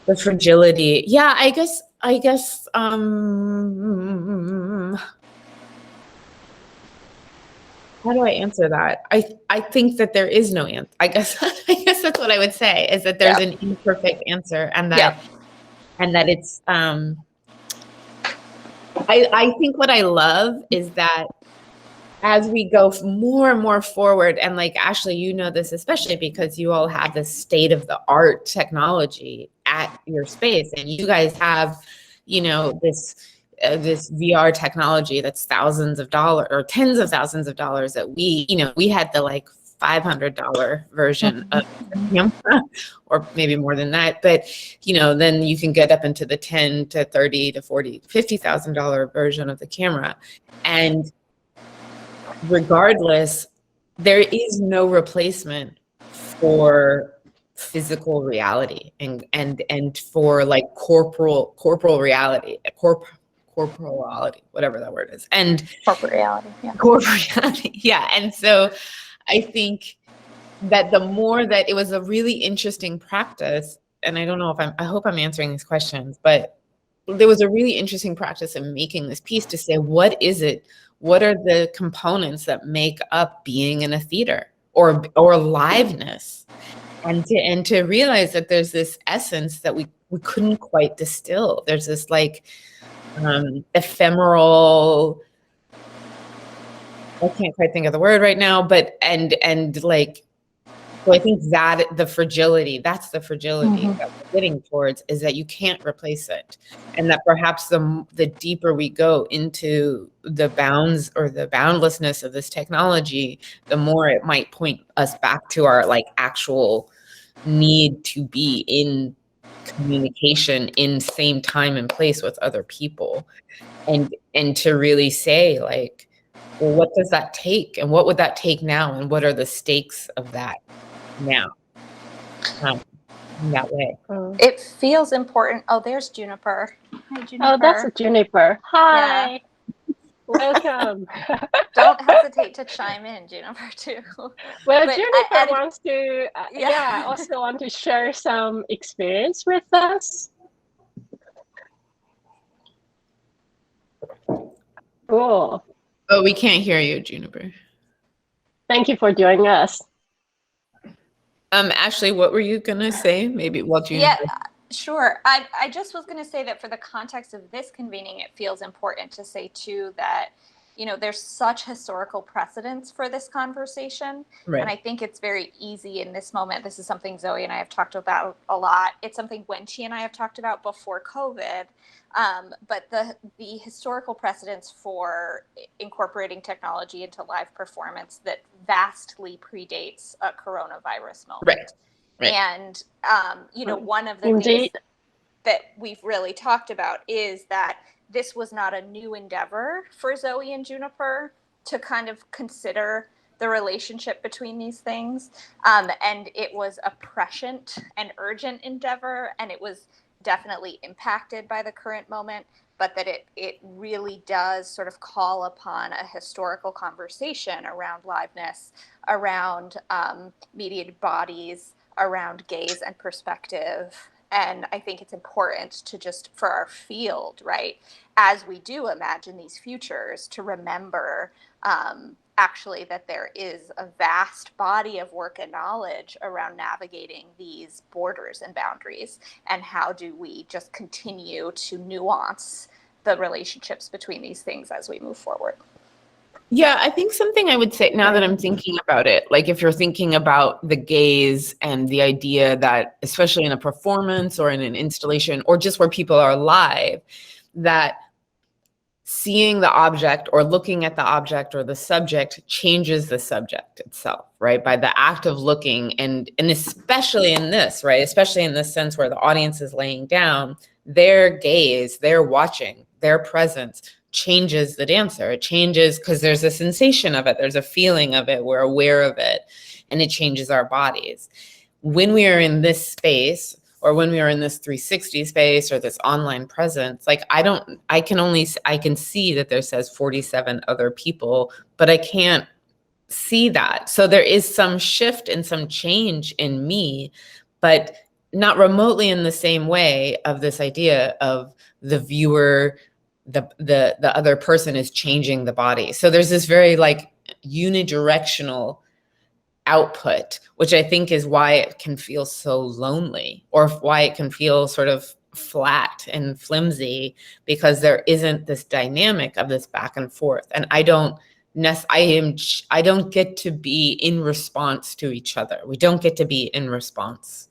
The fragility. Yeah, I guess, how do I answer that? I think that there is no answer. I guess that's what I would say, is that there's an imperfect answer, and that it's I think what I love is that as we go more and more forward, and like Ashley, you know this especially because you all have this state of the art technology at your space, and you guys have, this VR technology that's thousands of dollars or tens of thousands of dollars that we had the like $500 version of the camera, or maybe more than that. But, then you can get up into the $10 to $30 to $40, $50,000 version of the camera. And regardless, there is no replacement for physical reality and for like corporal reality, corporality, whatever that word is, and Corporate reality. Yeah. Corporate reality. Yeah. And so I think that the more that it was a really interesting practice, and I don't know if I hope I'm answering these questions, but there was a really interesting practice in making this piece to say, what is it? What are the components that make up being in a theater or liveness? And to realize that there's this essence that we couldn't quite distill. There's this like ephemeral, I can't quite think of the word right now, but and like, so I think that that's the fragility that we're getting towards, is that you can't replace it. And that perhaps the deeper we go into the bounds or the boundlessness of this technology, the more it might point us back to our like actual need to be in communication in same time and place with other people. And to really say like, well, what does that take? And what would that take now? And what are the stakes of that now? In that way. It feels important. Oh, there's Juniper. Hi, Juniper. Oh, that's a Juniper. Hi. Yeah. Welcome. Don't hesitate to chime in, Juniper, too. Well, But Juniper wants to, Yeah. also want to share some experience with us. Cool. Oh, we can't hear you, Juniper. Thank you for joining us. Ashley, what were you gonna say? Maybe Juniper. Yeah, sure. I just was going to say that for the context of this convening, it feels important to say too that, there's such historical precedence for this conversation. Right. And I think it's very easy in this moment. This is something Zoe and I have talked about a lot. It's something Wenqi and I have talked about before COVID. But the historical precedence for incorporating technology into live performance that vastly predates a coronavirus moment. Right. And, one of the Indeed. things that we've really talked about is that this was not a new endeavor for Zoe and Juniper to kind of consider the relationship between these things. And it was a prescient and urgent endeavor, and it was definitely impacted by the current moment, but that it really does sort of call upon a historical conversation around liveness, around mediated bodies, around gaze and perspective. And I think it's important to just, for our field, right, as we do imagine these futures, to remember actually that there is a vast body of work and knowledge around navigating these borders and boundaries, and how do we just continue to nuance the relationships between these things as we move forward. Yeah, I think something I would say now that I'm thinking about it, like if you're thinking about the gaze and the idea that, especially in a performance or in an installation or just where people are live, that seeing the object or looking at the object or the subject changes the subject itself, right? By the act of looking, and especially in this, right? Especially in this sense where the audience is laying down, their gaze, their watching, their presence changes the dancer. It changes because there's a sensation of it. There's a feeling of it. We're aware of it, and it changes our bodies. When we are in this space, or when we are in this 360 space or this online presence, like I can see that there says 47 other people, but I can't see that. So there is some shift and some change in me, but not remotely in the same way of this idea of the viewer, the other person is changing the body. So there's this very like unidirectional output, which I think is why it can feel so lonely, or why it can feel sort of flat and flimsy, because there isn't this dynamic of this back and forth. And I don't get to be in response to each other. We don't get to be in response.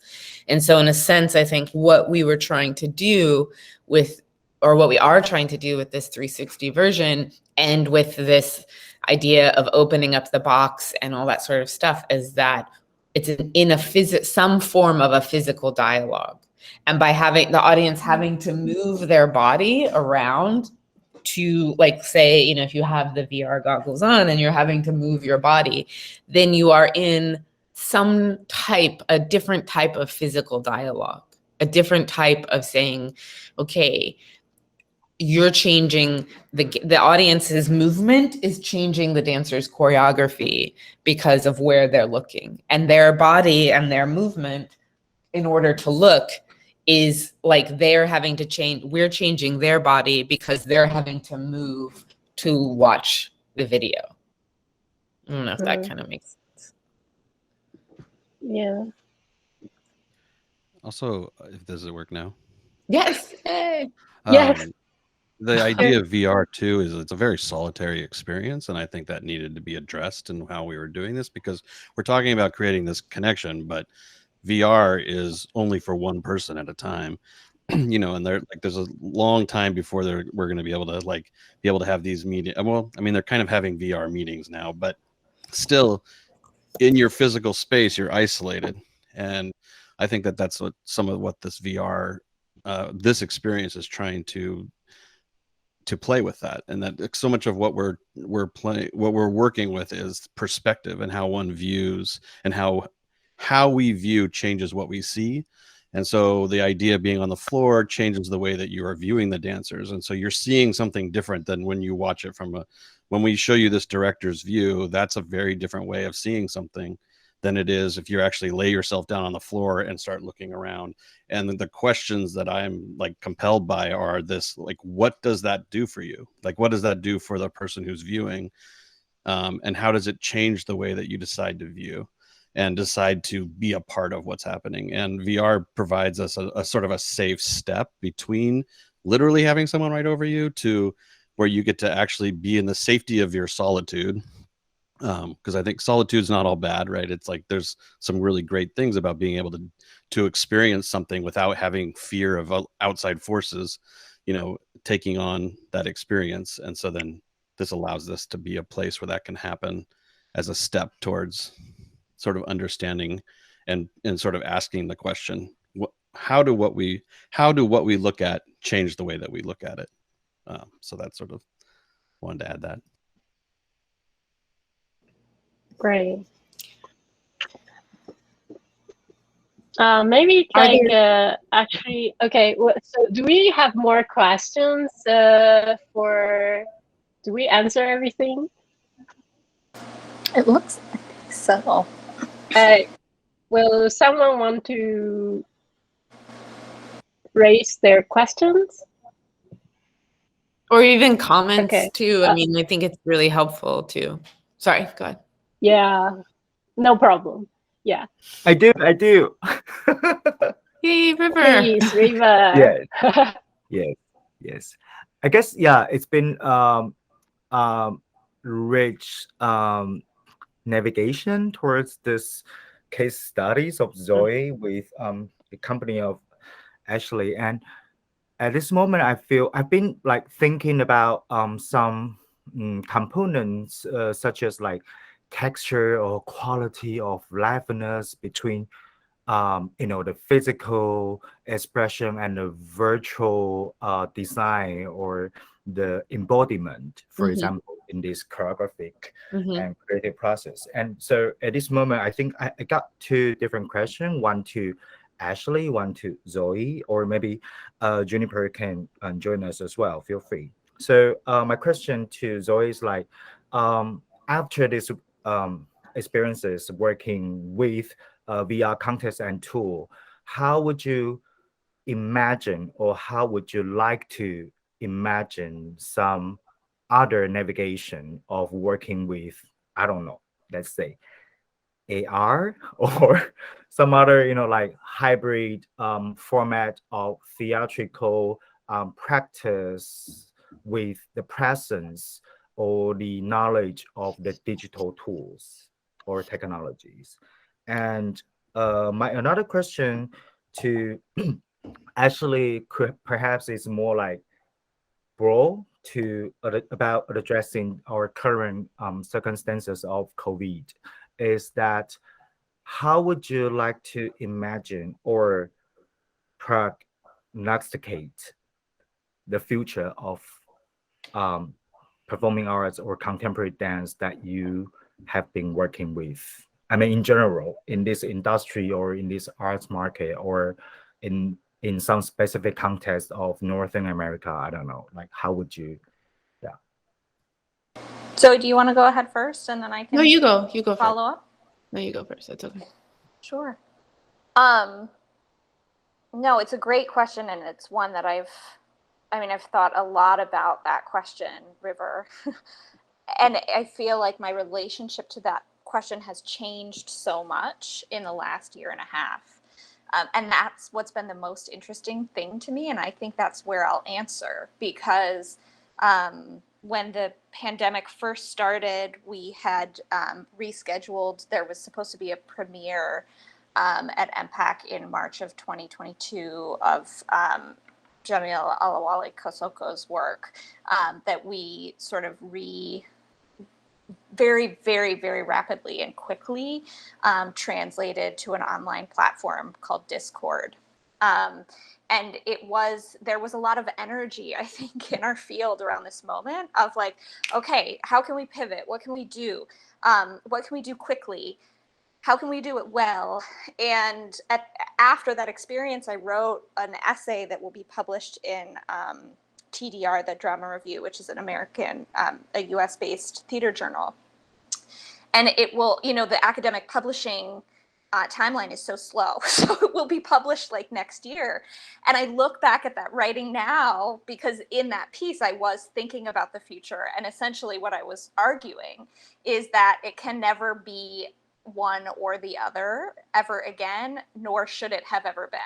And so in a sense, I think what we were trying to do with or what we are trying to do with this 360 version and with this idea of opening up the box and all that sort of stuff, is that it's in some form of a physical dialogue. And by having the audience having to move their body around to, like, say, you know, if you have the VR goggles on and you're having to move your body, then you are in a different type of physical dialogue, a different type of saying, okay, you're changing the audience's movement is changing the dancer's choreography because of where they're looking, and their body and their movement in order to look is like they're having to change. We're changing their body because they're having to move to watch the video. I don't know if that kind of makes sense. Yeah. Also, if does it work now? Yes. Hey. Yes. The idea of VR too is it's a very solitary experience, and I think that needed to be addressed in how we were doing this, because we're talking about creating this connection, but VR is only for one person at a time. You know, and there's a long time before we're going to be able to have these meetings. Well, I mean, they're kind of having VR meetings now, but still in your physical space, you're isolated. And I think that's what some of what this VR, this experience is trying to play with that. And that so much of what we're working with is perspective and how one views, and how we view changes what we see. And so the idea of being on the floor changes the way that you are viewing the dancers. And so you're seeing something different than when you watch it when we show you this director's view. That's a very different way of seeing something than it is if you actually lay yourself down on the floor and start looking around. And the questions that I'm like compelled by are this, like, what does that do for you? Like, what does that do for the person who's viewing? And how does it change the way that you decide to view and decide to be a part of what's happening? And VR provides us a sort of a safe step between literally having someone right over you to where you get to actually be in the safety of your solitude. Because I think solitude is not all bad, right? It's like there's some really great things about being able to experience something without having fear of outside forces, you know, taking on that experience. And so then this allows this to be a place where that can happen as a step towards sort of understanding and sort of asking the question, how do what we look at change the way that we look at it? So that's sort of wanted to add that. Great. Maybe like actually, okay. So do we have more questions? Do we answer everything? It looks like so. Will someone want to raise their questions? Or even comments too. I Uh, mean, I think it's really helpful too. Sorry, go ahead. Yeah, no problem. Yeah. I do. Hey, River. Please, River. Yes. I guess, yeah, it's been rich navigation towards this case studies of Zoe with the company of Ashley. And at this moment, I feel I've been like thinking about some components such as like texture or quality of liveliness between the physical expression and the virtual design or the embodiment, for example, in this choreographic and creative process. And so at this moment, I think I got two different questions, one to Ashley, one to Zoe, or maybe Juniper can join us as well. Feel free. So my question to Zoe is like, after this experiences working with VR context and tool, how would you imagine, or how would you like to imagine some other navigation of working with, I don't know, let's say AR or some other, like hybrid format of theatrical practice with the presence or the knowledge of the digital tools or technologies? And my another question to actually perhaps is more like broad to about addressing our current circumstances of COVID is that how would you like to imagine or prognosticate the future of performing arts or contemporary dance that you have been working with? I mean, in general, in this industry or in this arts market or in some specific context of Northern America, I don't know, like how would you, So do you want to go ahead first and then I can No, you go follow first. up? No, you go first. That's okay. Sure. No, it's a great question, and it's one that I've thought a lot about that question, River. And I feel like my relationship to that question has changed so much in the last year and a half. And that's what's been the most interesting thing to me. And I think that's where I'll answer, because when the pandemic first started, we had rescheduled. There was supposed to be a premiere at MPAC in March of 2022 of Jamil Alawali Kosoko's work that we sort of very, very, very rapidly and quickly translated to an online platform called Discord. And there was a lot of energy, I think, in our field around this moment of like, okay, how can we pivot? What can we do? What can we do quickly? How can we do it well? And after that experience, I wrote an essay that will be published in TDR, the Drama Review, which is an American, a US-based theater journal. And it will, the academic publishing timeline is so slow. So it will be published like next year. And I look back at that writing now, because in that piece, I was thinking about the future. And essentially what I was arguing is that it can never be one or the other ever again, nor should it have ever been.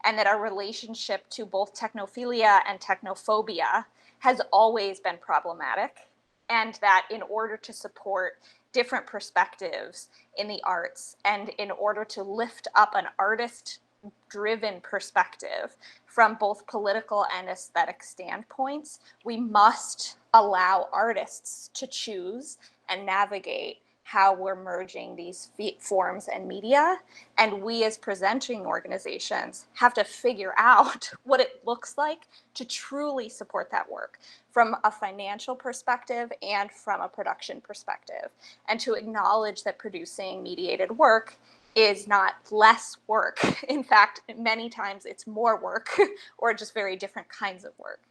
And that our relationship to both technophilia and technophobia has always been problematic. And that in order to support different perspectives in the arts, and in order to lift up an artist-driven perspective from both political and aesthetic standpoints, we must allow artists to choose and navigate how we're merging these forms and media. And we as presenting organizations have to figure out what it looks like to truly support that work from a financial perspective and from a production perspective, and to acknowledge that producing mediated work is not less work. In fact, many times it's more work or just very different kinds of work.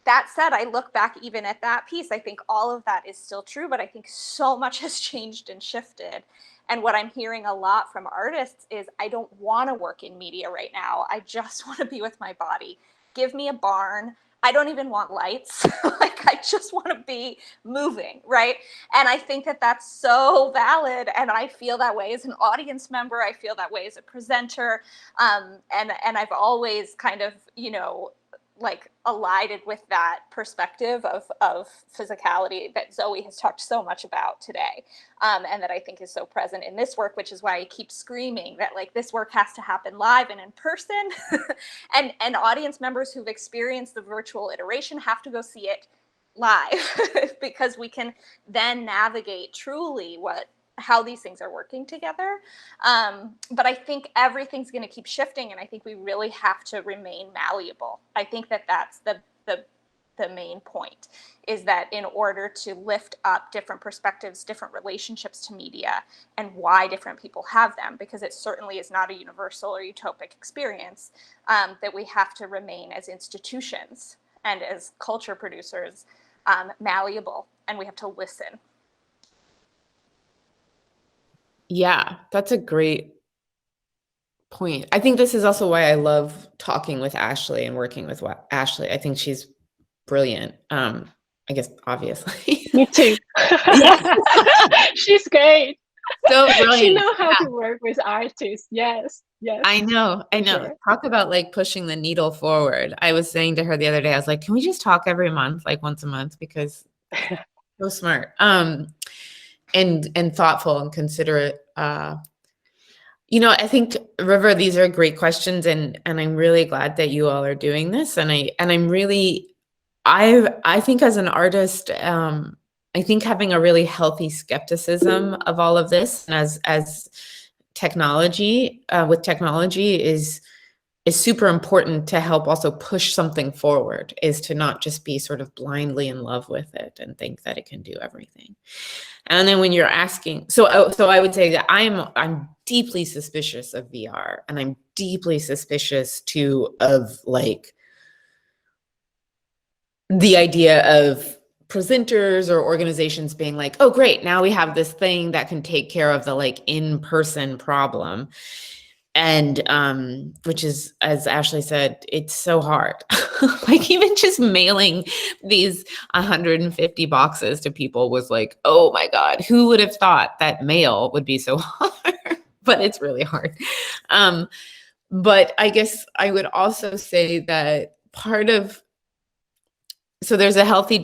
That said, I look back even at that piece, I think all of that is still true, but I think so much has changed and shifted. And what I'm hearing a lot from artists is, I don't want to work in media right now. I just want to be with my body. Give me a barn. I don't even want lights. Like, I just want to be moving, right? And I think that that's so valid. And I feel that way as an audience member. I feel that way as a presenter. And I've always kind of, like alighted with that perspective of physicality that Zoe has talked so much about today, and that I think is so present in this work, which is why I keep screaming that like this work has to happen live and in person, and audience members who've experienced the virtual iteration have to go see it live because we can then navigate truly how these things are working together. But I think everything's going to keep shifting, and I think we really have to remain malleable. I think that that's the main point, is that in order to lift up different perspectives, different relationships to media, and why different people have them, because it certainly is not a universal or utopic experience, that we have to remain as institutions and as culture producers malleable, and we have to listen. Yeah, that's a great point. I think this is also why I love talking with Ashley and working with Ashley. I think she's brilliant. I guess, obviously. Me too. She's great. So brilliant. She knows how to work with artists. Yes. I know. Sure. Talk about like pushing the needle forward. I was saying to her the other day, I was like, can we just talk every month, like once a month? Because so smart. And thoughtful and considerate. I think, River, these are great questions, and I'm really glad that you all are doing this. And I'm really I think as an artist, I think having a really healthy skepticism of all of this, and as technology, with technology is super important to help also push something forward, is to not just be sort of blindly in love with it and think that it can do everything. And then when you're asking, so I would say that I'm deeply suspicious of VR, and I'm deeply suspicious too of like the idea of presenters or organizations being like, oh, great, now we have this thing that can take care of the like in-person problem. And which is, as Ashley said, it's so hard. Like even just mailing these 150 boxes to people was like, oh my God, who would have thought that mail would be so hard? But it's really hard. But I guess I would also say that part of, so there's a healthy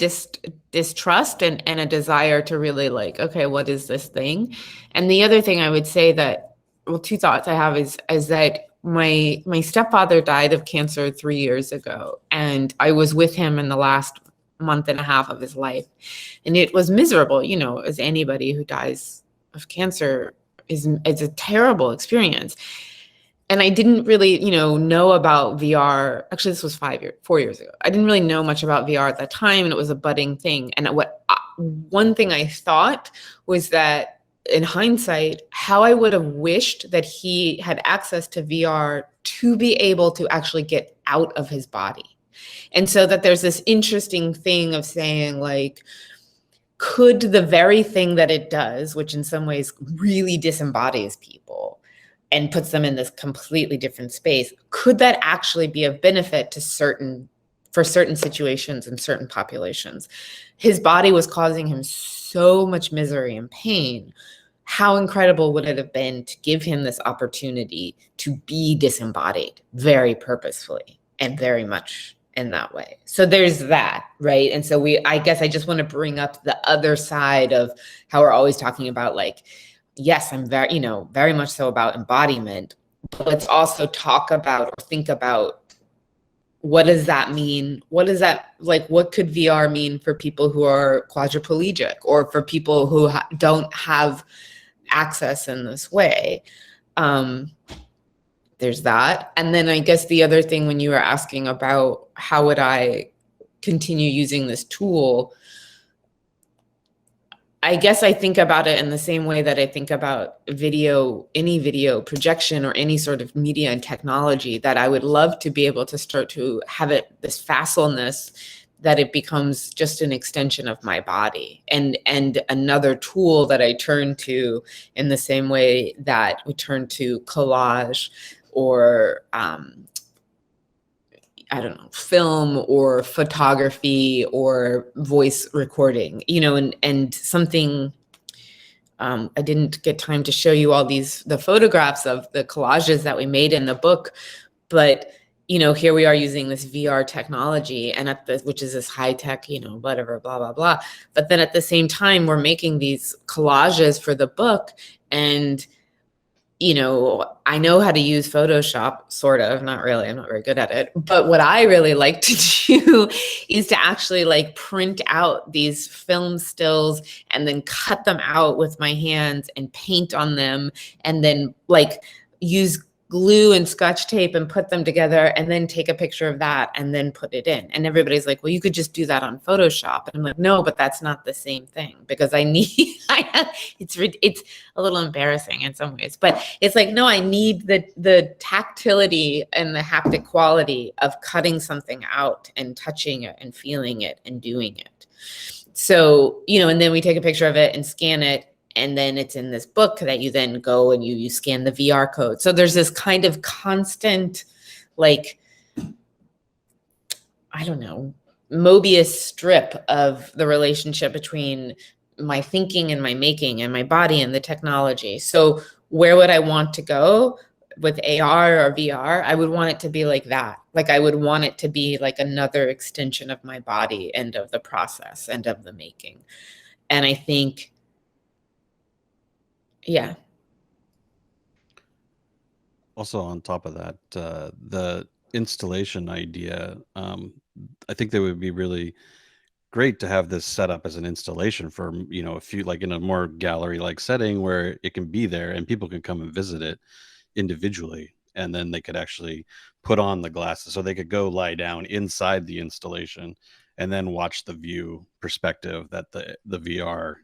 distrust and a desire to really like, okay, what is this thing? And the other thing I would say that, well, two thoughts I have is that my stepfather died of cancer 3 years ago, and I was with him in the last month and a half of his life, and it was miserable. You know, as anybody who dies of cancer it's a terrible experience. And I didn't really, know about VR. Actually, this was 4 years ago. I didn't really know much about VR at that time, and it was a budding thing. And one thing I thought was that in hindsight, how I would have wished that he had access to VR to be able to actually get out of his body. And so that there's this interesting thing of saying like, could the very thing that it does, which in some ways really disembodies people and puts them in this completely different space, could that actually be of benefit for certain situations and certain populations? His body was causing him so much misery and pain. How incredible would it have been to give him this opportunity to be disembodied very purposefully and very much in that way? So there's that, right? And so I guess I just want to bring up the other side of how we're always talking about like, yes, I'm very much so about embodiment, but let's also talk about or think about, what does that mean? What is that like? What could VR mean for people who are quadriplegic or for people who don't have access in this way? There's that. And then I guess the other thing, when you were asking about how would I continue using this tool, I guess I think about it in the same way that I think about any video projection or any sort of media and technology, that I would love to be able to start to have this facilness that it becomes just an extension of my body and another tool that I turn to in the same way that we turn to collage or I don't know, film or photography or voice recording, and something, I didn't get time to show you all the photographs of the collages that we made in the book, but, here we are using this VR technology and which is this high tech, whatever, blah, blah, blah. But then at the same time, we're making these collages for the book, and I know how to use Photoshop, sort of, not really, I'm not very good at it. But what I really like to do is to actually like print out these film stills and then cut them out with my hands and paint on them and then like use glue and Scotch tape and put them together and then take a picture of that and then put it in. And everybody's like, well, you could just do that on Photoshop. And I'm like, no, but that's not the same thing, because it's a little embarrassing in some ways, but it's like, no, I need the tactility and the haptic quality of cutting something out and touching it and feeling it and doing it. So, and then we take a picture of it and scan it. And then it's in this book that you then go and you scan the VR code. So there's this kind of constant, like, I don't know, Mobius strip of the relationship between my thinking and my making and my body and the technology. So where would I want to go with AR or VR? I would want it to be like that. Like I would want it to be like another extension of my body and of the process and of the making. And I think, yeah. Also on top of that, the installation idea, I think that would be really great to have this set up as an installation for, you know, a few, like in a more gallery like setting where it can be there and people can come and visit it individually, and then they could actually put on the glasses, so they could go lie down inside the installation and then watch the view perspective that the VR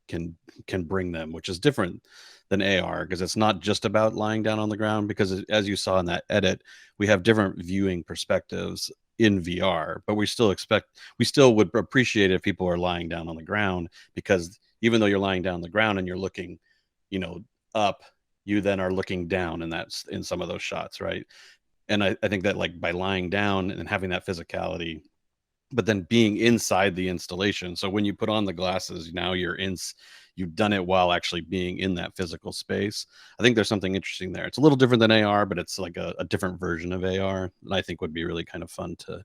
can bring them, which is different than AR, because it's not just about lying down on the ground, because as you saw in that edit, we have different viewing perspectives in VR, but we still would appreciate if people are lying down on the ground, because even though you're lying down on the ground and you're looking, you know, up, you then are looking down, and that's in some of those shots, right? And I think that, like, by lying down and having that physicality, but then being inside the installation, so when you put on the glasses, now you've done it while actually being in that physical space. I think there's something interesting there. It's a little different than AR, but it's like a different version of AR, and I think would be really kind of fun to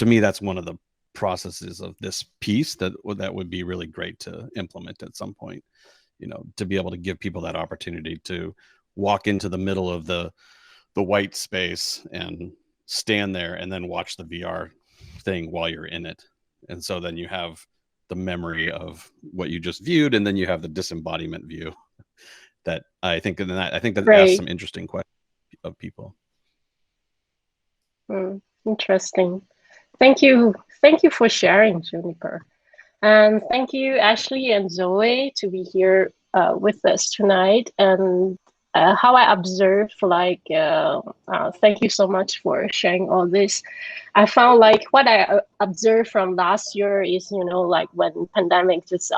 me. That's one of the processes of this piece that would be really great to implement at some point, you know, to be able to give people that opportunity to walk into the middle of the white space and stand there and then watch the VR thing while you're in it. And so then you have the memory of what you just viewed, and then you have the disembodiment view that I think that asks some interesting questions of people. Interesting. Thank you for sharing, Juniper, and thank you, Ashley and Zoe, to be here with us tonight. And how I observed, thank you so much for sharing all this. I found like what I observed from last year is, you know, like when pandemic just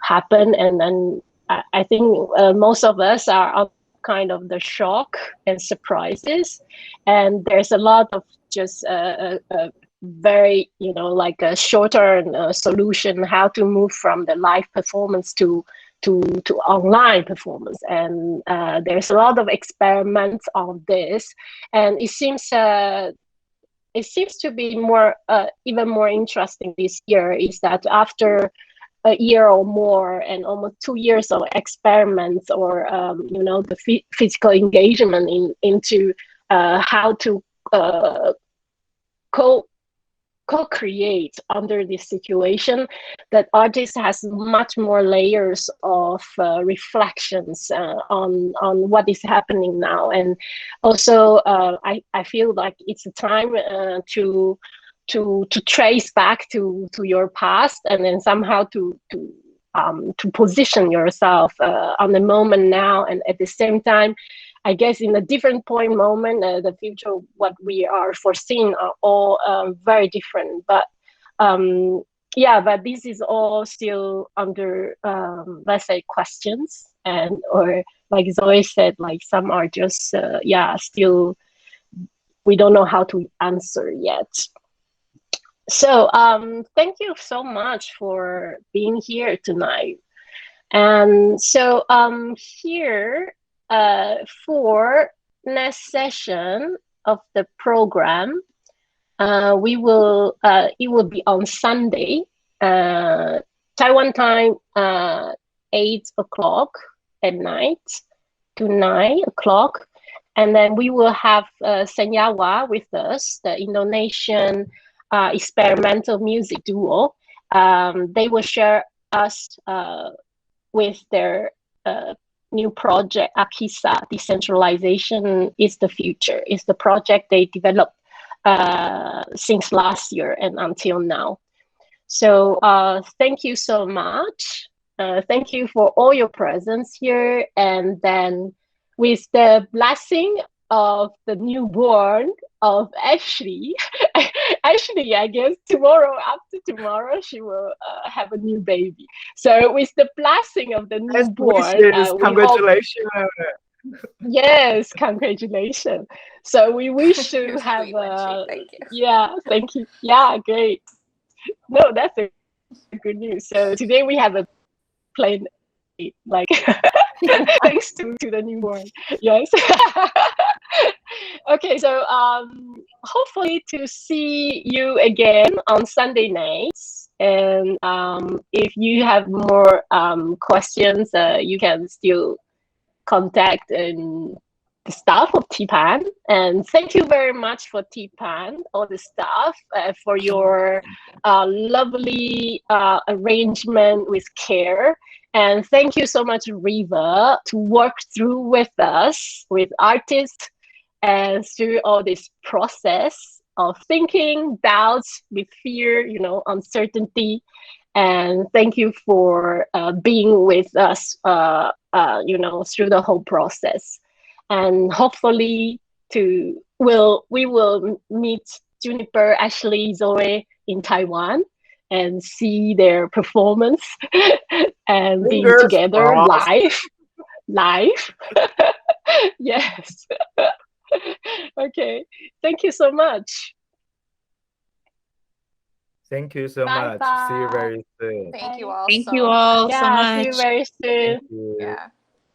happened, and then I think most of us are on kind of the shock and surprises, and there's a lot of just very, you know, like a shorter solution how to move from the live performance to online performance. And there's a lot of experiments on this, and it seems to be more even more interesting this year is that after a year or more and almost 2 years of experiments, or you know, the physical engagement into how to co-create under this situation, that artist has much more layers of reflections on what is happening now. And also I feel like it's a time to trace back to your past, and then somehow to position yourself on the moment now, and at the same time, I guess in a different moment, the future, what we are foreseeing are all very different. But yeah, but this is all still under, let's say, questions, and or like Zoe said, like some are just, still, we don't know how to answer yet. So thank you so much for being here tonight. And so here, for next session of the program, it will be on Sunday, Taiwan time, 8 o'clock at night to 9 o'clock. And then we will have Senyawa with us, the Indonesian experimental music duo. They will share us with their new project, Akisa, Decentralization is the Future. It's the project they developed since last year and until now. So thank you so much. Thank you for all your presence here. And then with the blessing of the newborn of Ashley, Ashley, I guess tomorrow, after tomorrow, she will have a new baby. So with the blessing of the newborn, congratulations. Yes, congratulations. So we wish to have thank you. Yeah, thank you. Yeah, great. No, that's a good news. So today we have a plane, like thanks to the newborn. Yes. Okay, so hopefully to see you again on Sunday nights. And if you have more questions, you can still contact and the staff of TPAN, and thank you very much for TPAN, all the staff, for your lovely arrangement with care. And thank you so much, Riva, to work through with us, with artists, and through all this process of thinking, doubts, with fear, uncertainty. And thank you for being with us, through the whole process. And hopefully we will meet Juniper, Ashley, Zoe in Taiwan and see their performance and being Fingers together crossed. live. Yes. Okay. Thank you so much. Thank you so Bye much. See you very soon. Thank you all. Thank so you all much. so Yeah, see you much. very soon. Thank you. Yeah.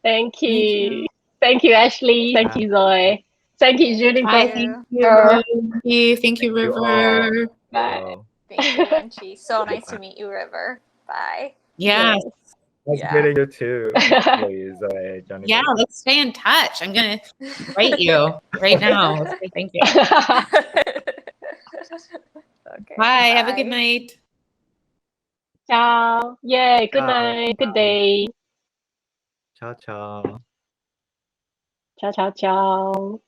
Thank you. Thank you. Thank you, Ashley. Thank you, Zoe. Thank you, Juniper. Bye. Thank Thank you. you. Thank you. Thank you, Thank you River. all. Bye. Thank you, Wenchi. So nice to meet you, River. Bye. Yeah. Nice Yeah. meeting you too, please, Johnny. Yeah. Let's stay in touch. I'm gonna write you right now. Let's say thank you. Okay. Bye. Have a good night. Ciao. Yeah, good night. Good day. Ciao, ciao. Ciao, ciao, ciao.